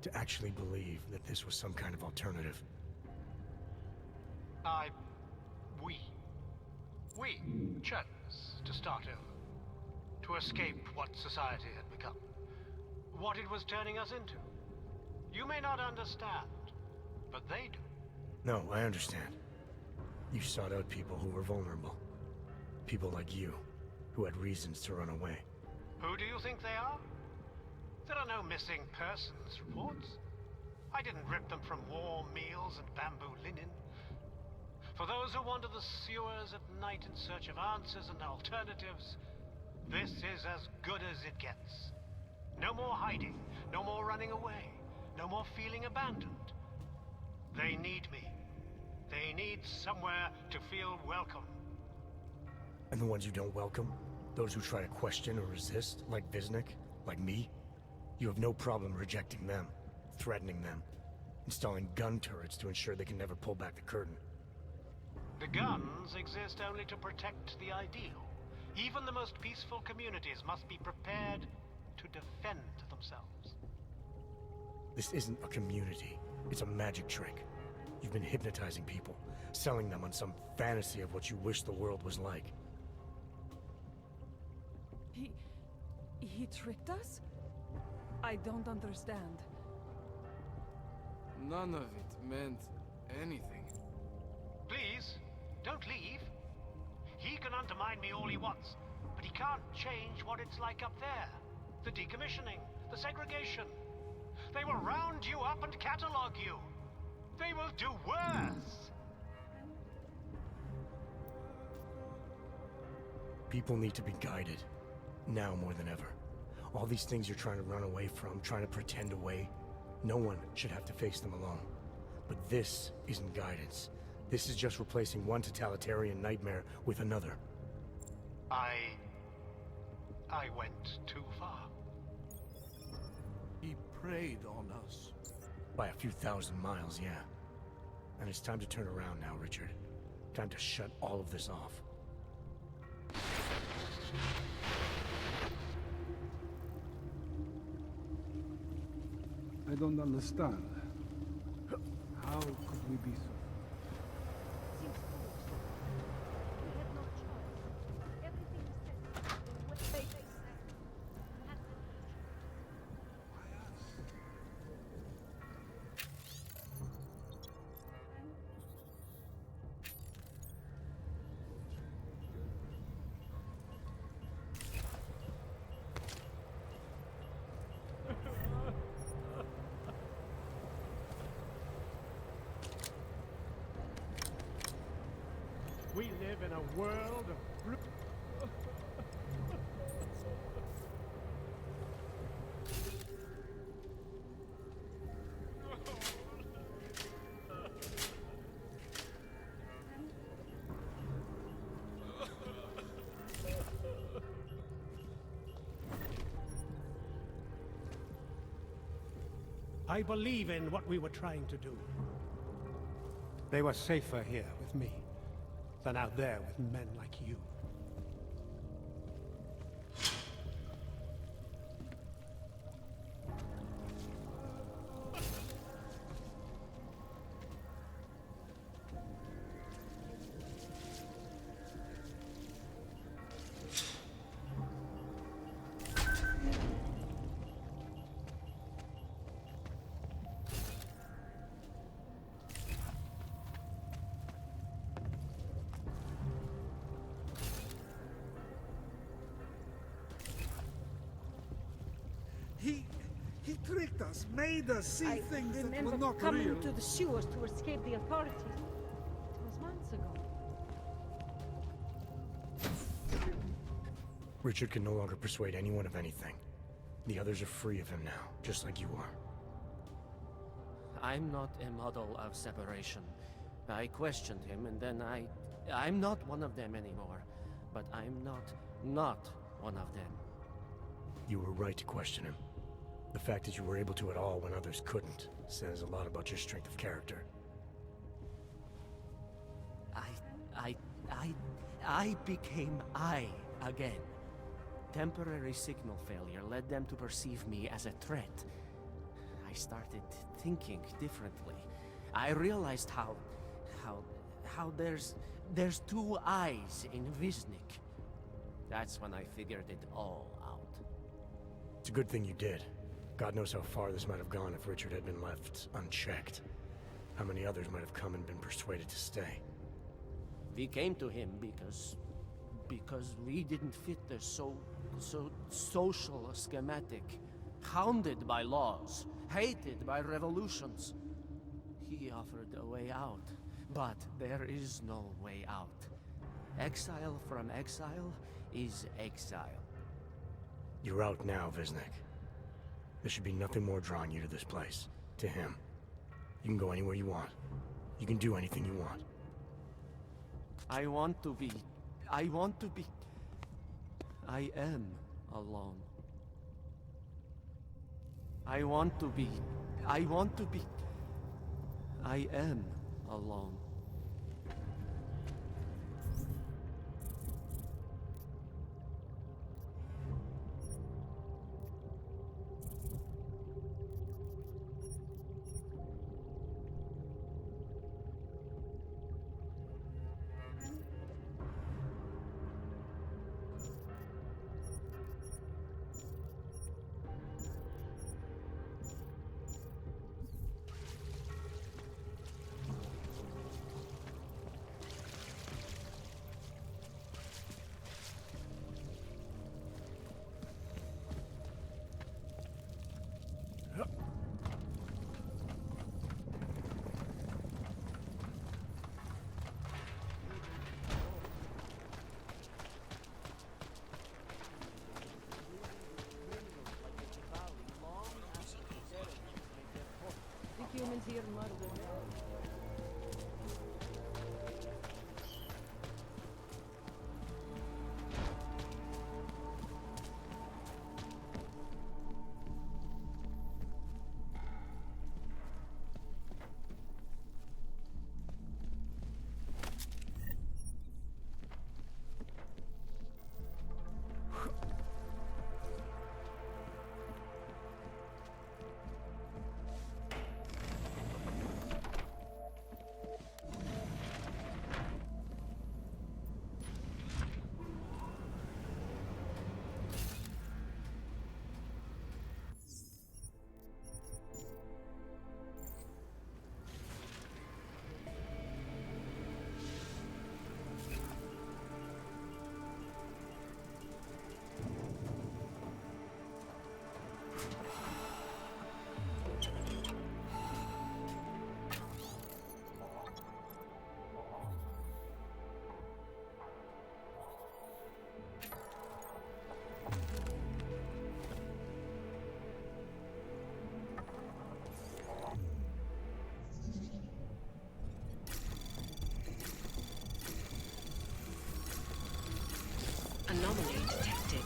To actually believe that this was some kind of alternative? We chose to start over. To escape what society had become. What it was turning us into. You may not understand, but they do. No, I understand. You sought out people who were vulnerable. People like you. who had reasons to run away. Who do you think they are? There are no missing persons reports. I didn't rip them from warm meals and bamboo linen. For those who wander the sewers at night in search of answers and alternatives, this is as good as it gets. No more hiding, no more running away, no more feeling abandoned. They need me. They need somewhere to feel welcome. And the ones you don't welcome? Those who try to question or resist, like Visnik, like me? You have no problem rejecting them, threatening them, installing gun turrets to ensure they can never pull back the curtain. The guns exist only to protect the ideal. Even the most peaceful communities must be prepared to defend themselves. This isn't a community. It's a magic trick. You've been hypnotizing people, selling them on some fantasy of what you wish the world was like. He tricked us? I don't understand. None of it meant anything. Please, don't leave. He can undermine me all he wants, but he can't change what it's like up there. The decommissioning, the segregation. They will round you up and catalog you. They will do worse. People need to be guided. Now more than ever. All these things you're trying to run away from, trying to pretend away, no one should have to face them alone. But this isn't guidance. This is just replacing one totalitarian nightmare with another. I went too far. He preyed on us. By a few thousand miles, yeah. And it's time to turn around now, Richard. Time to shut all of this off. I don't understand. How could we be so... Seems foolish. We had no choice. Everything is set in what they say. Had to be We live in a world of... I believe in what we were trying to do. They were safer here with me than out there with men like you. He tricked us, made us see things that were remember not coming real. to the sewers to escape the authorities. It was months ago. Richard can no longer persuade anyone of anything. The others are free of him now, just like you are. I'm not a model of separation. I questioned him, and then I'm not one of them anymore. But I'm not one of them. You were right to question him. The fact that you were able to at all when others couldn't says a lot about your strength of character. I became I again. Temporary signal failure led them to perceive me as a threat. I started thinking differently. I realized how there's two eyes in Visnik. That's when I figured it all out. It's a good thing you did. God knows how far this might have gone if Richard had been left unchecked. How many others might have come and been persuaded to stay. We came to him because we didn't fit the social schematic. Hounded by laws, hated by revolutions. He offered a way out, but there is no way out. Exile from exile is exile. You're out now, Wisnik. There should be nothing more drawing you to this place. To him. You can go anywhere you want. You can do anything you want. I am alone. I am alone. The humans here murder. Anomaly detected.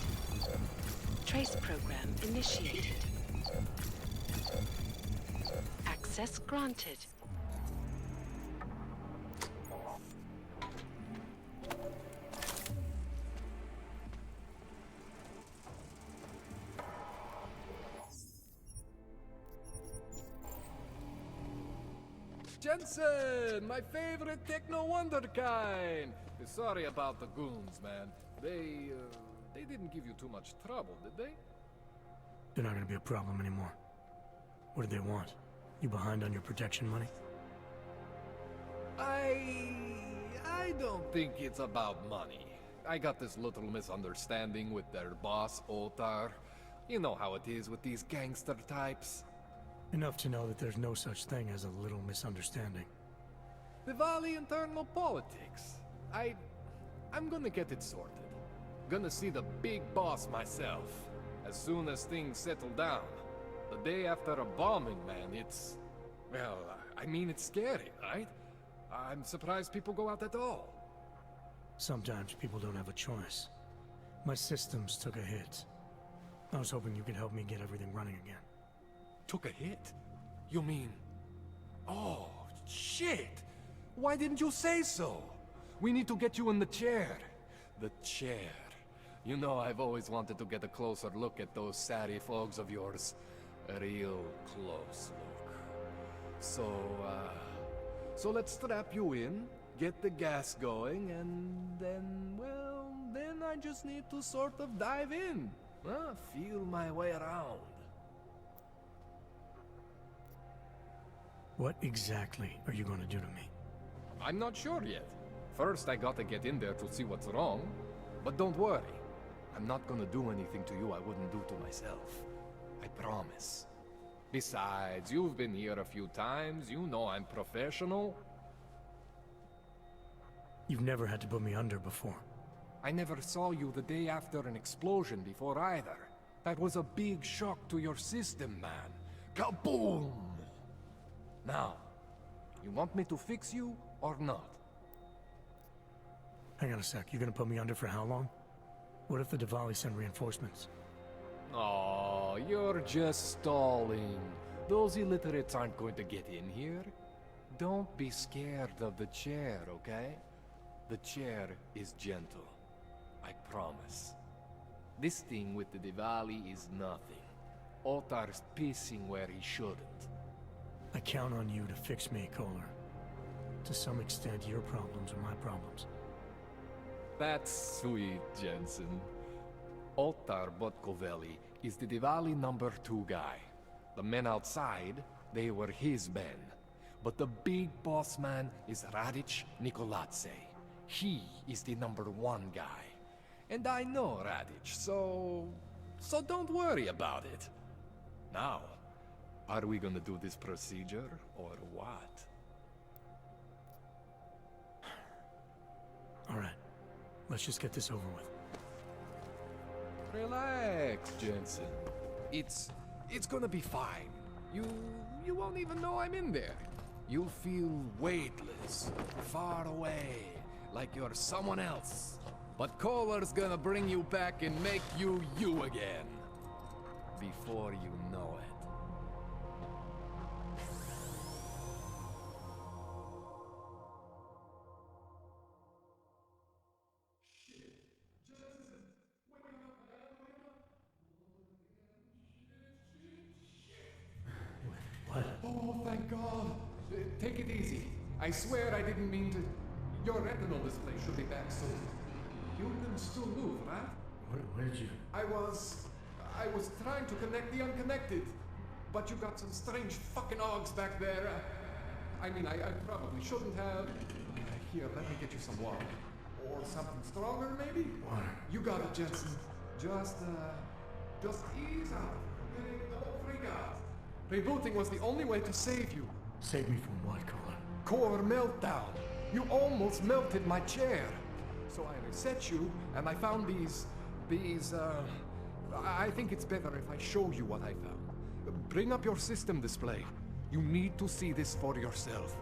Trace program initiated. Access granted. Jensen, my favorite techno wonderkind. Sorry about the goons, man. They didn't give you too much trouble, did they? They're not gonna be a problem anymore. What do they want? You behind on your protection money? I don't think it's about money. I got this little misunderstanding with their boss, Otar. You know how it is with these gangster types. Enough to know that there's no such thing as a little misunderstanding. The Valley internal politics. I'm gonna get it sorted. Gonna see the big boss myself. As soon as things settle down. The day after a bombing, man, it's... Well, I mean, it's scary, right? I'm surprised people go out at all. Sometimes people don't have a choice. My systems took a hit. I was hoping you could help me get everything running again. Took a hit? You mean... Oh, shit! Why didn't you say so? We need to get you in the chair. The chair. You know, I've always wanted to get a closer look at those satty fogs of yours. A real close look. So let's strap you in, get the gas going, and then, well, then I just need to sort of dive in. Feel my way around. What exactly are you going to do to me? I'm not sure yet. First, I gotta get in there to see what's wrong. But don't worry. I'm not gonna do anything to you I wouldn't do to myself. I promise. Besides, you've been here a few times. You know I'm professional. You've never had to put me under before. I never saw you the day after an explosion before either. That was a big shock to your system, man. Kaboom! Now, you want me to fix you or not? Hang on a sec, you're gonna put me under for how long? What if the Diwali send reinforcements? Oh, you're just stalling. Those illiterates aren't going to get in here. Don't be scared of the chair, okay? The chair is gentle. I promise. This thing with the Diwali is nothing. Otar's pissing where he shouldn't. I count on you to fix me, Kohler. To some extent, your problems are my problems. That's sweet, Jensen. Otar Botkovelli is the Diwali #2 guy. The men outside, they were his men. But the big boss man is Radic Nikoladze. He is the #1 guy. And I know Radic, so don't worry about it. Now, are we gonna do this procedure, or what? All right, let's just get this over with. Relax, Jensen. It's gonna be fine. You won't even know I'm in there. You'll feel weightless, far away, like you're someone else. But Kohler's gonna bring you back and make you you again. Before you know it. What? Oh, thank God. Take it easy. I swear I didn't mean to... Your retinal display should be back soon. You can still move, right? Where did you... I was trying to connect the unconnected. But you got some strange fucking ogs back there. I mean, I probably shouldn't have. Here, let me get you some water. Or something stronger, maybe? Water. You got it, Jensen. Just ease out. Okay? Don't freak out. Rebooting was the only way to save you. Save me from what, Kohler? Core meltdown. You almost melted my chair. So I reset you, and I found these, I think it's better if I show you what I found. Bring up your system display. You need to see this for yourself.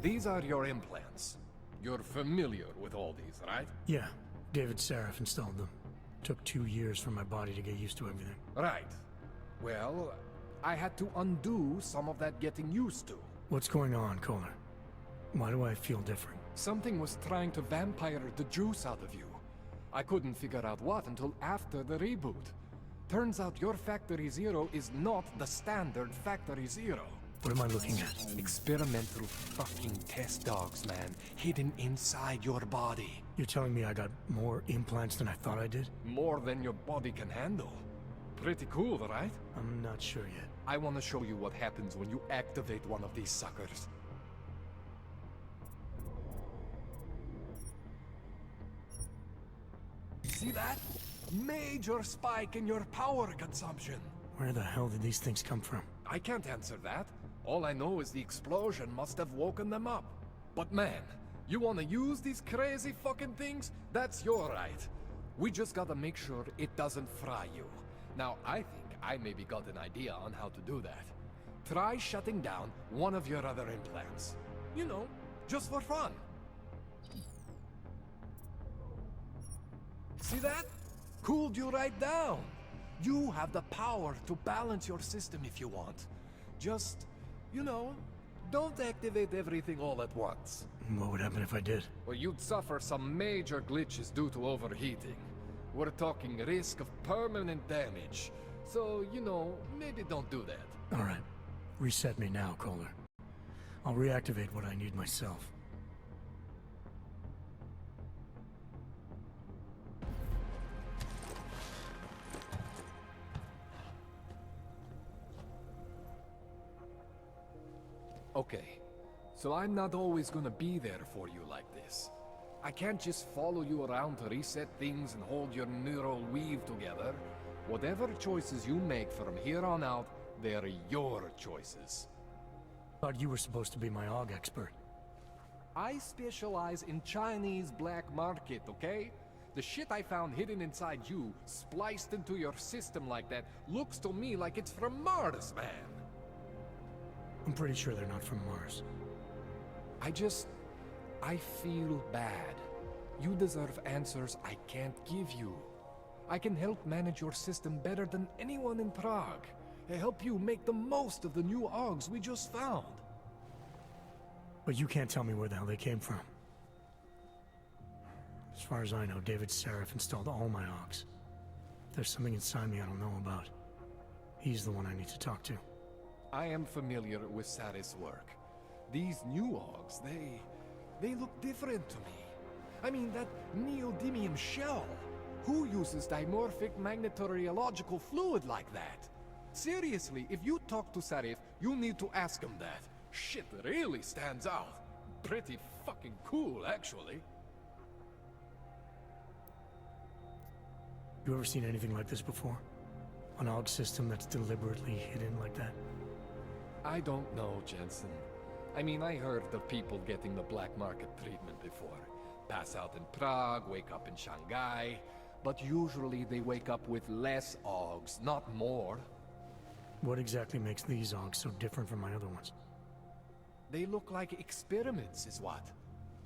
These are your implants. You're familiar with all these, right? Yeah, David Saraf installed them. Took 2 years for my body to get used to everything. Right. Well, I had to undo some of that getting used to. What's going on, Kohler? Why do I feel different? Something was trying to vampire the juice out of you. I couldn't figure out what until after the reboot. Turns out your Factory Zero is not the standard Factory Zero. What am I looking at? Experimental fucking test dogs, man. Hidden inside your body. You're telling me I got more implants than I thought I did? More than your body can handle. Pretty cool, right? I'm not sure yet. I want to show you what happens when you activate one of these suckers. See that? Major spike in your power consumption. Where the hell did these things come from? I can't answer that. All I know is the explosion must have woken them up. But man, you want to use these crazy fucking things? That's your right. We just gotta make sure it doesn't fry you. Now, I think I maybe got an idea on how to do that. Try shutting down one of your other implants. You know, just for fun. See that? Cooled you right down. You have the power to balance your system if you want. Just, you know, don't activate everything all at once. What would happen if I did? Well, you'd suffer some major glitches due to overheating. We're talking risk of permanent damage. So, you know, maybe don't do that. All right. Reset me now, Kohler. I'll reactivate what I need myself. Okay, so I'm not always gonna be there for you like this. I can't just follow you around to reset things and hold your neural weave together. Whatever choices you make from here on out, they're your choices. Thought you were supposed to be my AUG expert. I specialize in Chinese black market, okay? The shit I found hidden inside you, spliced into your system like that, looks to me like it's from Mars, man. I'm pretty sure they're not from Mars. I feel bad. You deserve answers I can't give you. I can help manage your system better than anyone in Prague. Help you make the most of the new AUGs we just found. But you can't tell me where the hell they came from. As far as I know, David Seraph installed all my AUGs. If there's something inside me I don't know about, he's the one I need to talk to. I am familiar with Sarah's work. These new AUGs, they look different to me. I mean, that neodymium shell. Who uses dimorphic magnetorheological fluid like that? Seriously, if you talk to Sarif, you need to ask him that. Shit really stands out. Pretty fucking cool, actually. You ever seen anything like this before? An AUG system that's deliberately hidden like that? I don't know, Jensen. I mean, I heard of people getting the black market treatment before. Pass out in Prague, wake up in Shanghai. But usually they wake up with less AUGs, not more. What exactly makes these AUGs so different from my other ones? They look like experiments, is what?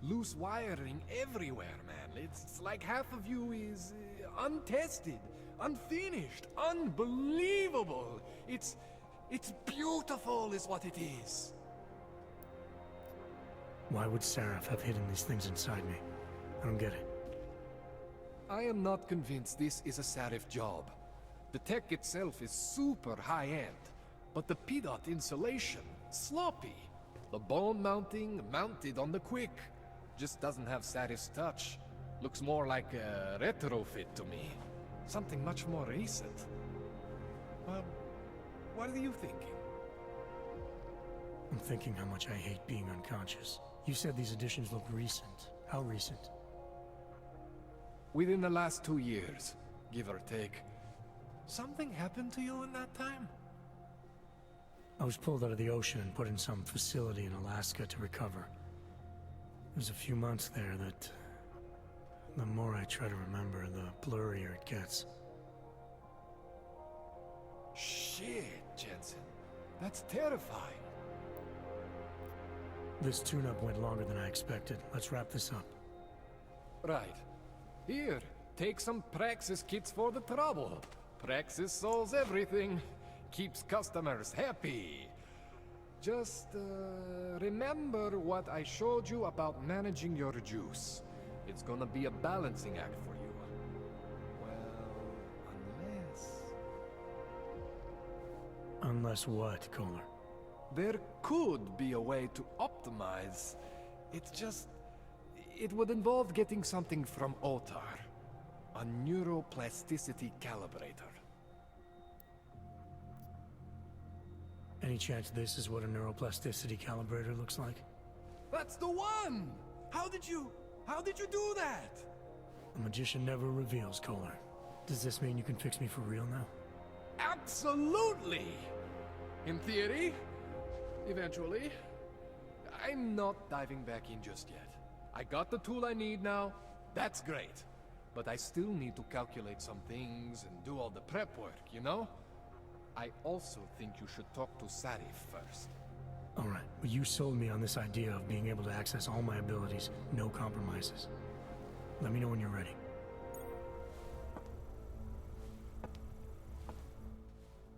Loose wiring everywhere, man. It's like half of you is untested, unfinished, unbelievable. It's beautiful, is what it is. Why would Seraph have hidden these things inside me? I don't get it. I am not convinced this is a Sarif job. The tech itself is super high-end, but the PDOT insulation, sloppy. The bone mounting, mounted on the quick. Just doesn't have Sarif's touch. Looks more like a retrofit to me. Something much more recent. What are you thinking? I'm thinking how much I hate being unconscious. You said these additions look recent. How recent? Within the last 2 years, give or take. Something happened to you in that time? I was pulled out of the ocean and put in some facility in Alaska to recover. There's a few months there that... the more I try to remember, the blurrier it gets. Shit, Jensen. That's terrifying. This tune-up went longer than I expected. Let's wrap this up. Right. Here, take some Praxis kits for the trouble. Praxis solves everything. Keeps customers happy. Just, remember what I showed you about managing your juice. It's gonna be a balancing act for you. Well, unless... Unless what, Kohler? There could be a way to optimize. It's just... it would involve getting something from Otar. A neuroplasticity calibrator. Any chance this is what a neuroplasticity calibrator looks like? That's the one! How did you do that? A magician never reveals, Kohler. Does this mean you can fix me for real now? Absolutely! In theory. Eventually. I'm not diving back in just yet. I got the tool I need now. That's great. But I still need to calculate some things and do all the prep work, you know? I also think you should talk to Sarif first. Alright, but you sold me on this idea of being able to access all my abilities, no compromises. Let me know when you're ready.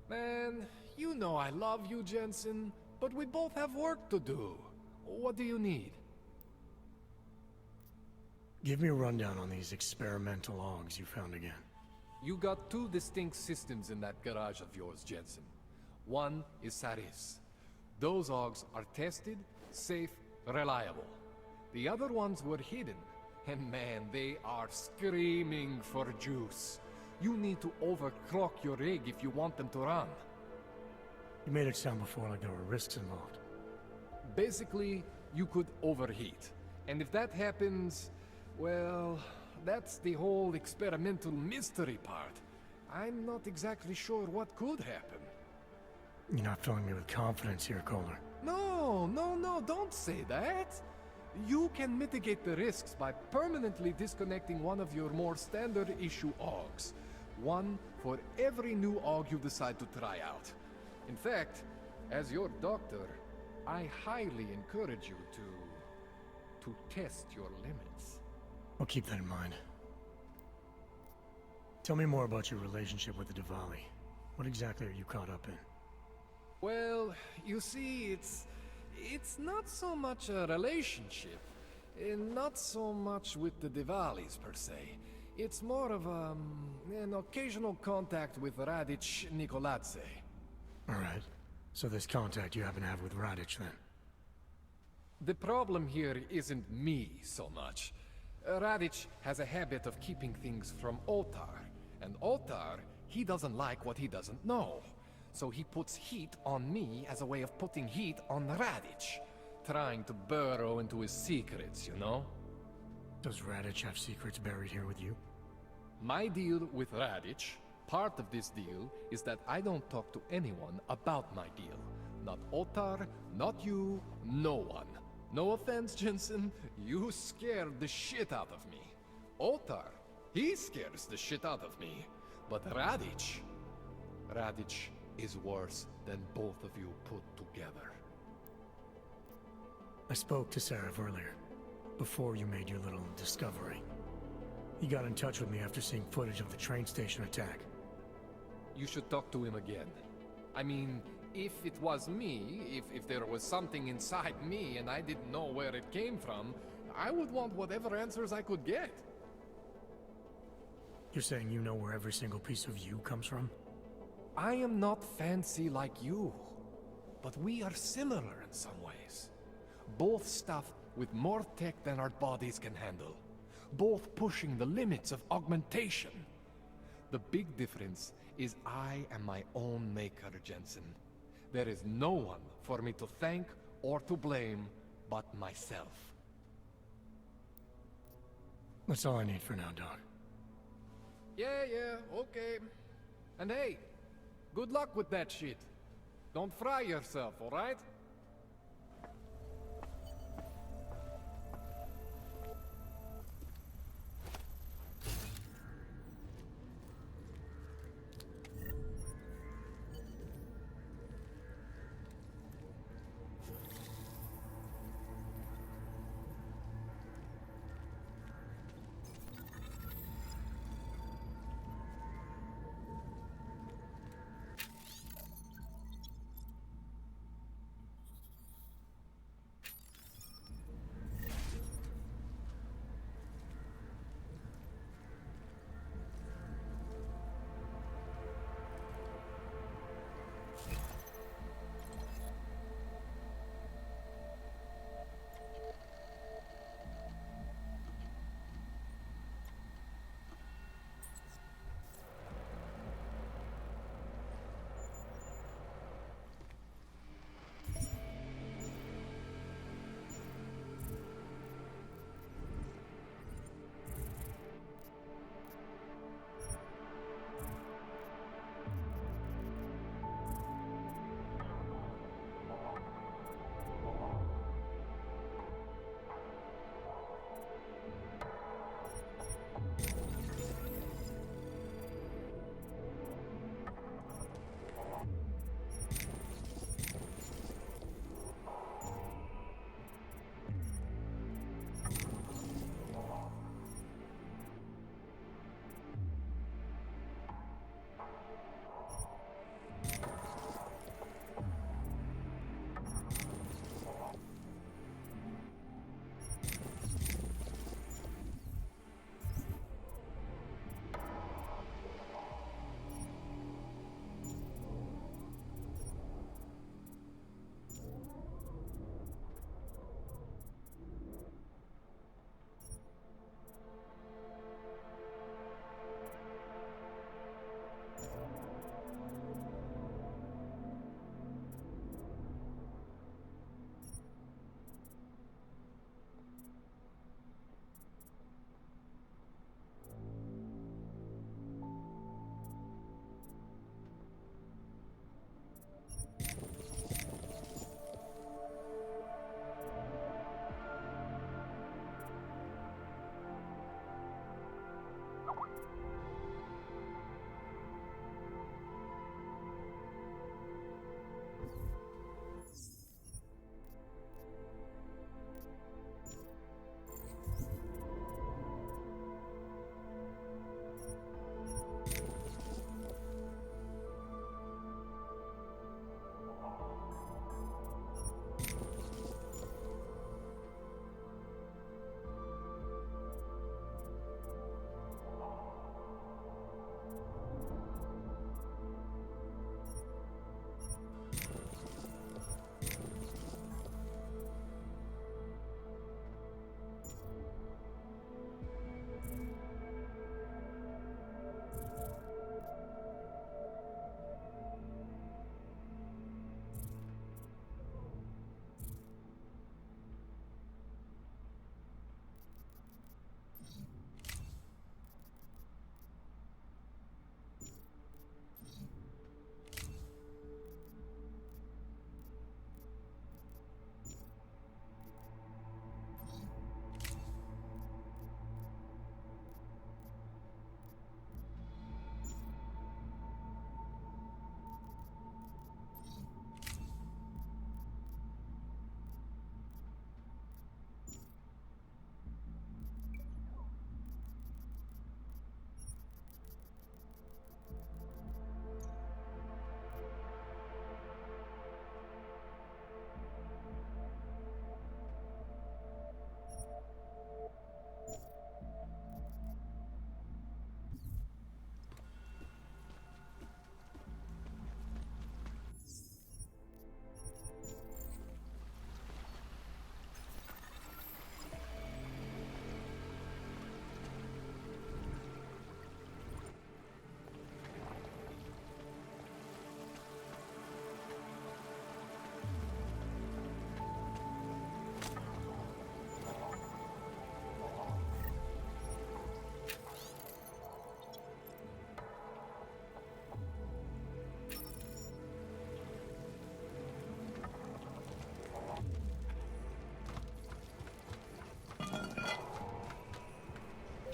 Man, you know I love you, Jensen, but we both have work to do. What do you need? Give me a rundown on these experimental AUGs you found again. You got two distinct systems in that garage of yours, Jensen. One is Sarif's. Those AUGs are tested, safe, reliable. The other ones were hidden, and man, they are screaming for juice. You need to overclock your rig if you want them to run. You made it sound before like there were risks involved. Basically, you could overheat. And if that happens, Well, that's the whole experimental mystery part. I'm not exactly sure what could happen. You're not filling me with confidence here, Kohler. No, don't say that. You can mitigate the risks by permanently disconnecting one of your more standard issue AUGs. One for every new AUG you decide to try out. In fact, as your doctor, I highly encourage you to test your limits. I'll keep that in mind. Tell me more about your relationship with the Diwali. What exactly are you caught up in? Well, you see, it's not so much a relationship, and not so much with the Diwalis per se. It's more of an occasional contact with Radic Nikoladze. Alright. So this contact you happen to have with Radic, then? The problem here isn't me so much. Radic has a habit of keeping things from Otar, and Otar, he doesn't like what he doesn't know. So he puts heat on me as a way of putting heat on Radic, trying to burrow into his secrets, you know? Does Radic have secrets buried here with you? My deal with Radic, part of this deal, is that I don't talk to anyone about my deal. Not Otar, not you, no one. No offense, Jensen, you scared the shit out of me. Otar, he scares the shit out of me. But Radic is worse than both of you put together. I spoke to Sarif earlier, before you made your little discovery. He got in touch with me after seeing footage of the train station attack. You should talk to him again. I mean, if it was me, if there was something inside me and I didn't know where it came from, I would want whatever answers I could get. You're saying you know where every single piece of you comes from? I am not fancy like you, but we are similar in some ways. Both stuffed with more tech than our bodies can handle. Both pushing the limits of augmentation. The big difference is I am my own maker, Jensen. There is no one for me to thank or to blame but myself. That's all I need for now, Doc. Yeah, okay. And hey, good luck with that shit. Don't fry yourself, alright?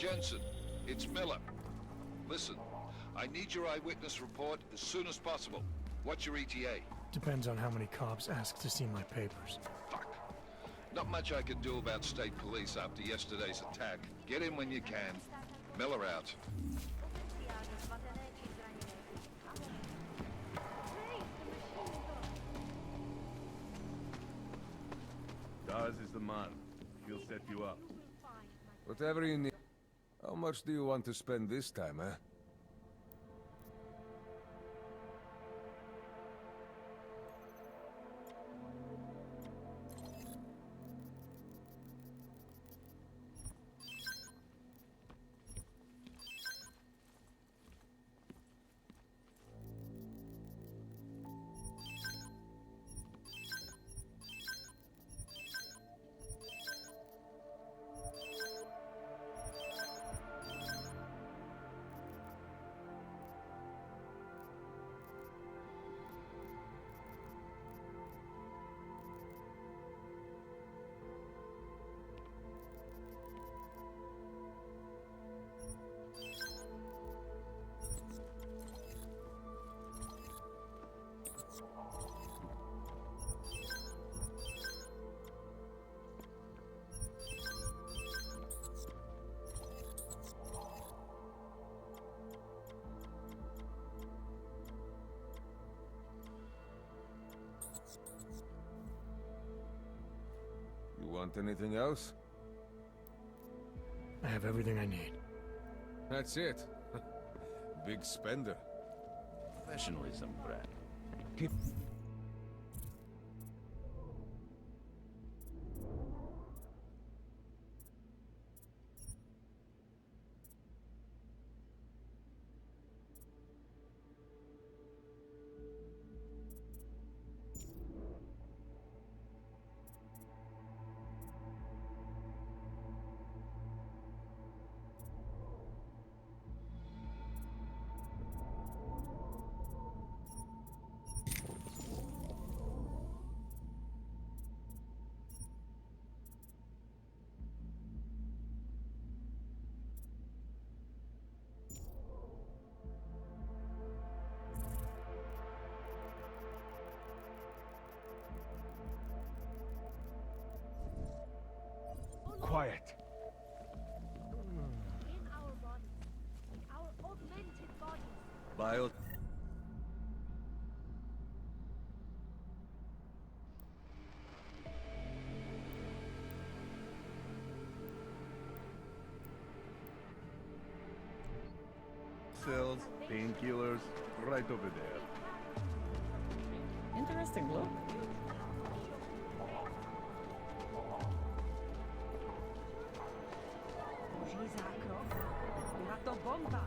Jensen, it's Miller. Listen, I need your eyewitness report as soon as possible. What's your ETA? Depends on how many cops ask to see my papers. Fuck. Not much I can do about state police after yesterday's attack. Get in when you can. Miller out. Dawes is the man. He'll set you up. Whatever you need. How much do you want to spend this time, eh? You want anything else? I have everything I need. That's it. Big spender. Professionalism, Brad. Quiet. In our bodies. Our augmented bodies. Bio. Cells, painkillers, right over there. Interesting look. Była to bomba!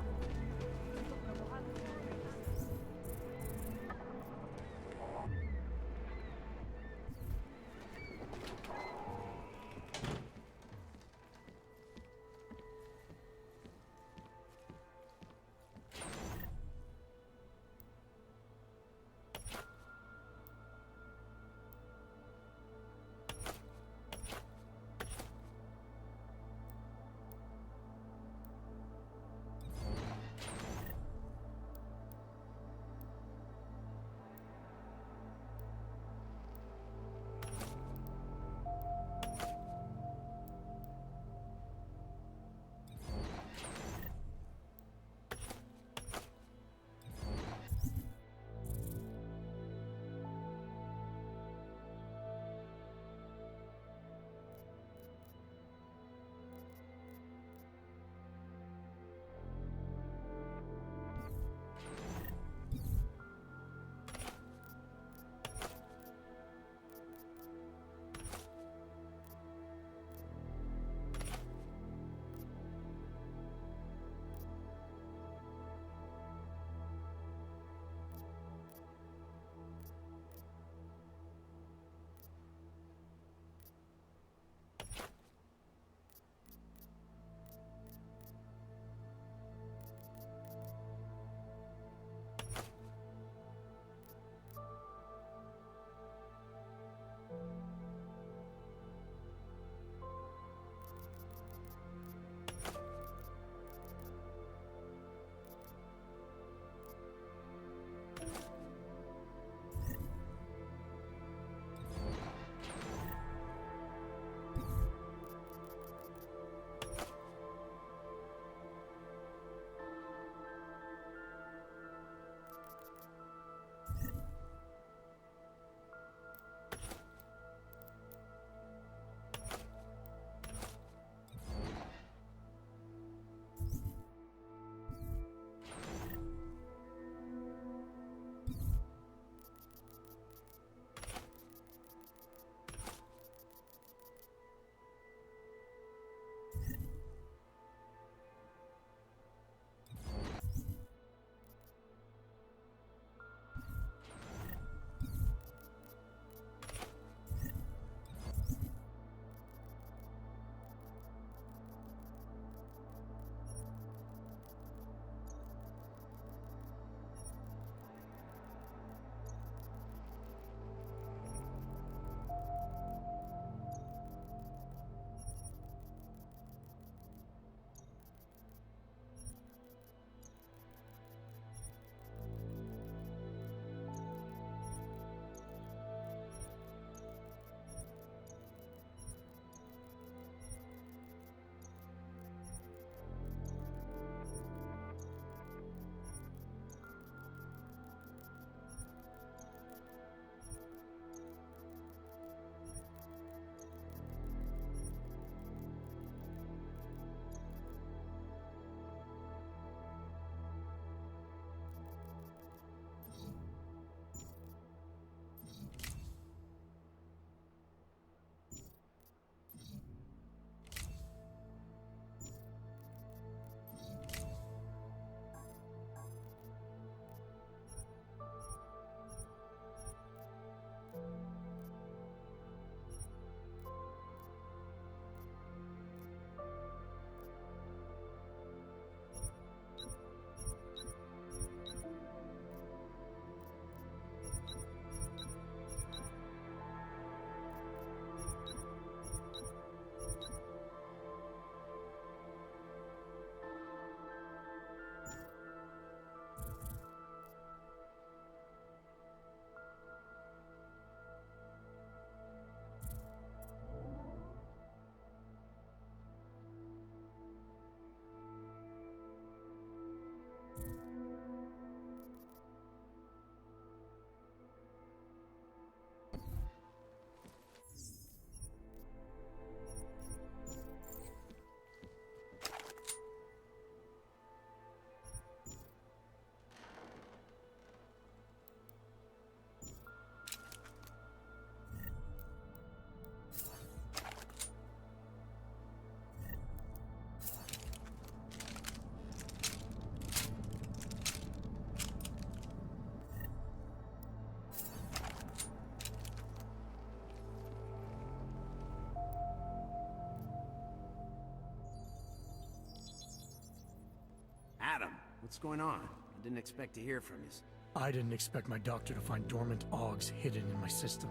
What's going on? I didn't expect to hear from you. I didn't expect my doctor to find dormant augs hidden in my system.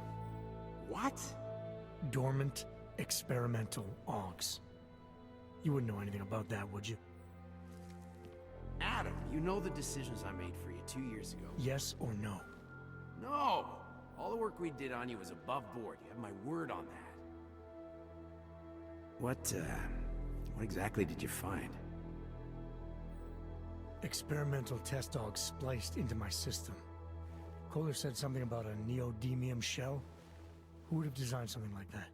What? Dormant experimental augs. You wouldn't know anything about that, would you? Adam, you know the decisions I made for you 2 years ago. Yes or no? No! All the work we did on you was above board. You have my word on that. What exactly did you find? Experimental test augs spliced into my system. Kohler said something about a neodymium shell. Who would have designed something like that?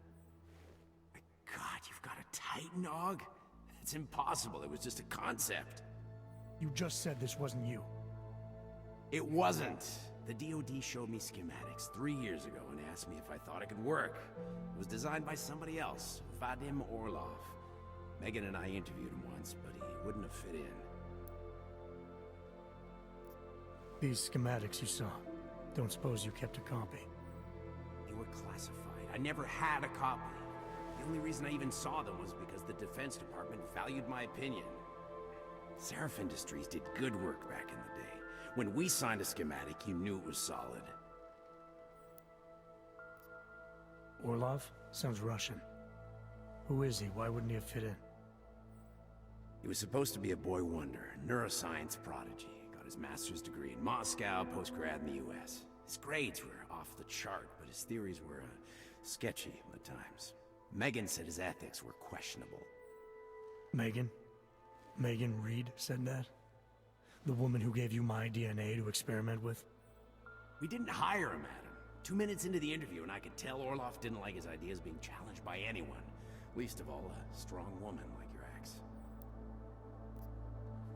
God, you've got a Titan aug? It's impossible. It was just a concept. You just said this wasn't you. It wasn't. The DoD showed me schematics 3 years ago and asked me if I thought it could work. It was designed by somebody else, Vadim Orlov. Megan and I interviewed him once, but he wouldn't have fit in. These schematics you saw, don't suppose you kept a copy? They were classified. I never had a copy. The only reason I even saw them was because the Defense Department valued my opinion. Seraph Industries did good work back in the day. When we signed a schematic, you knew it was solid. Orlov? Sounds Russian. Who is he? Why wouldn't he have fit in? He was supposed to be a boy wonder, a neuroscience prodigy. Got his master's degree in Moscow, post-grad in the US. His grades were off the chart, but his theories were sketchy at times. Megan said his ethics were questionable. Megan? Megan Reed said that? The woman who gave you my DNA to experiment with? We didn't hire him, Adam. 2 minutes into the interview, and I could tell Orlov didn't like his ideas being challenged by anyone. Least of all, a strong woman like your ex.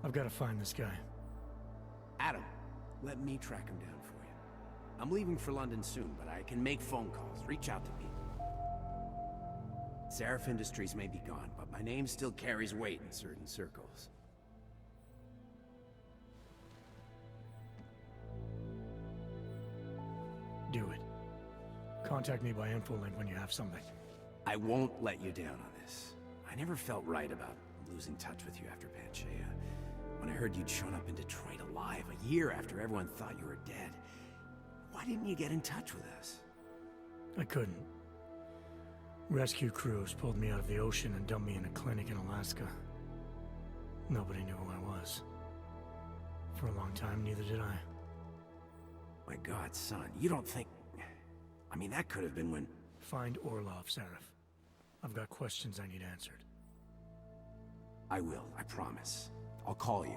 I've got to find this guy. Adam, let me track him down for you. I'm leaving for London soon, but I can make phone calls, reach out to people. Seraph Industries may be gone, but my name still carries weight in certain circles. Do it. Contact me by InfoLink when you have something. I won't let you down on this. I never felt right about losing touch with you after Panchaea. When I heard you'd shown up in Detroit alive a year after everyone thought you were dead, why didn't you get in touch with us? I couldn't. Rescue crews pulled me out of the ocean and dumped me in a clinic in Alaska. Nobody knew who I was. For a long time, neither did I. My God, son, you don't think... I mean, that could have been when... Find Orlov, Seraph. I've got questions I need answered. I will, I promise. I'll call you.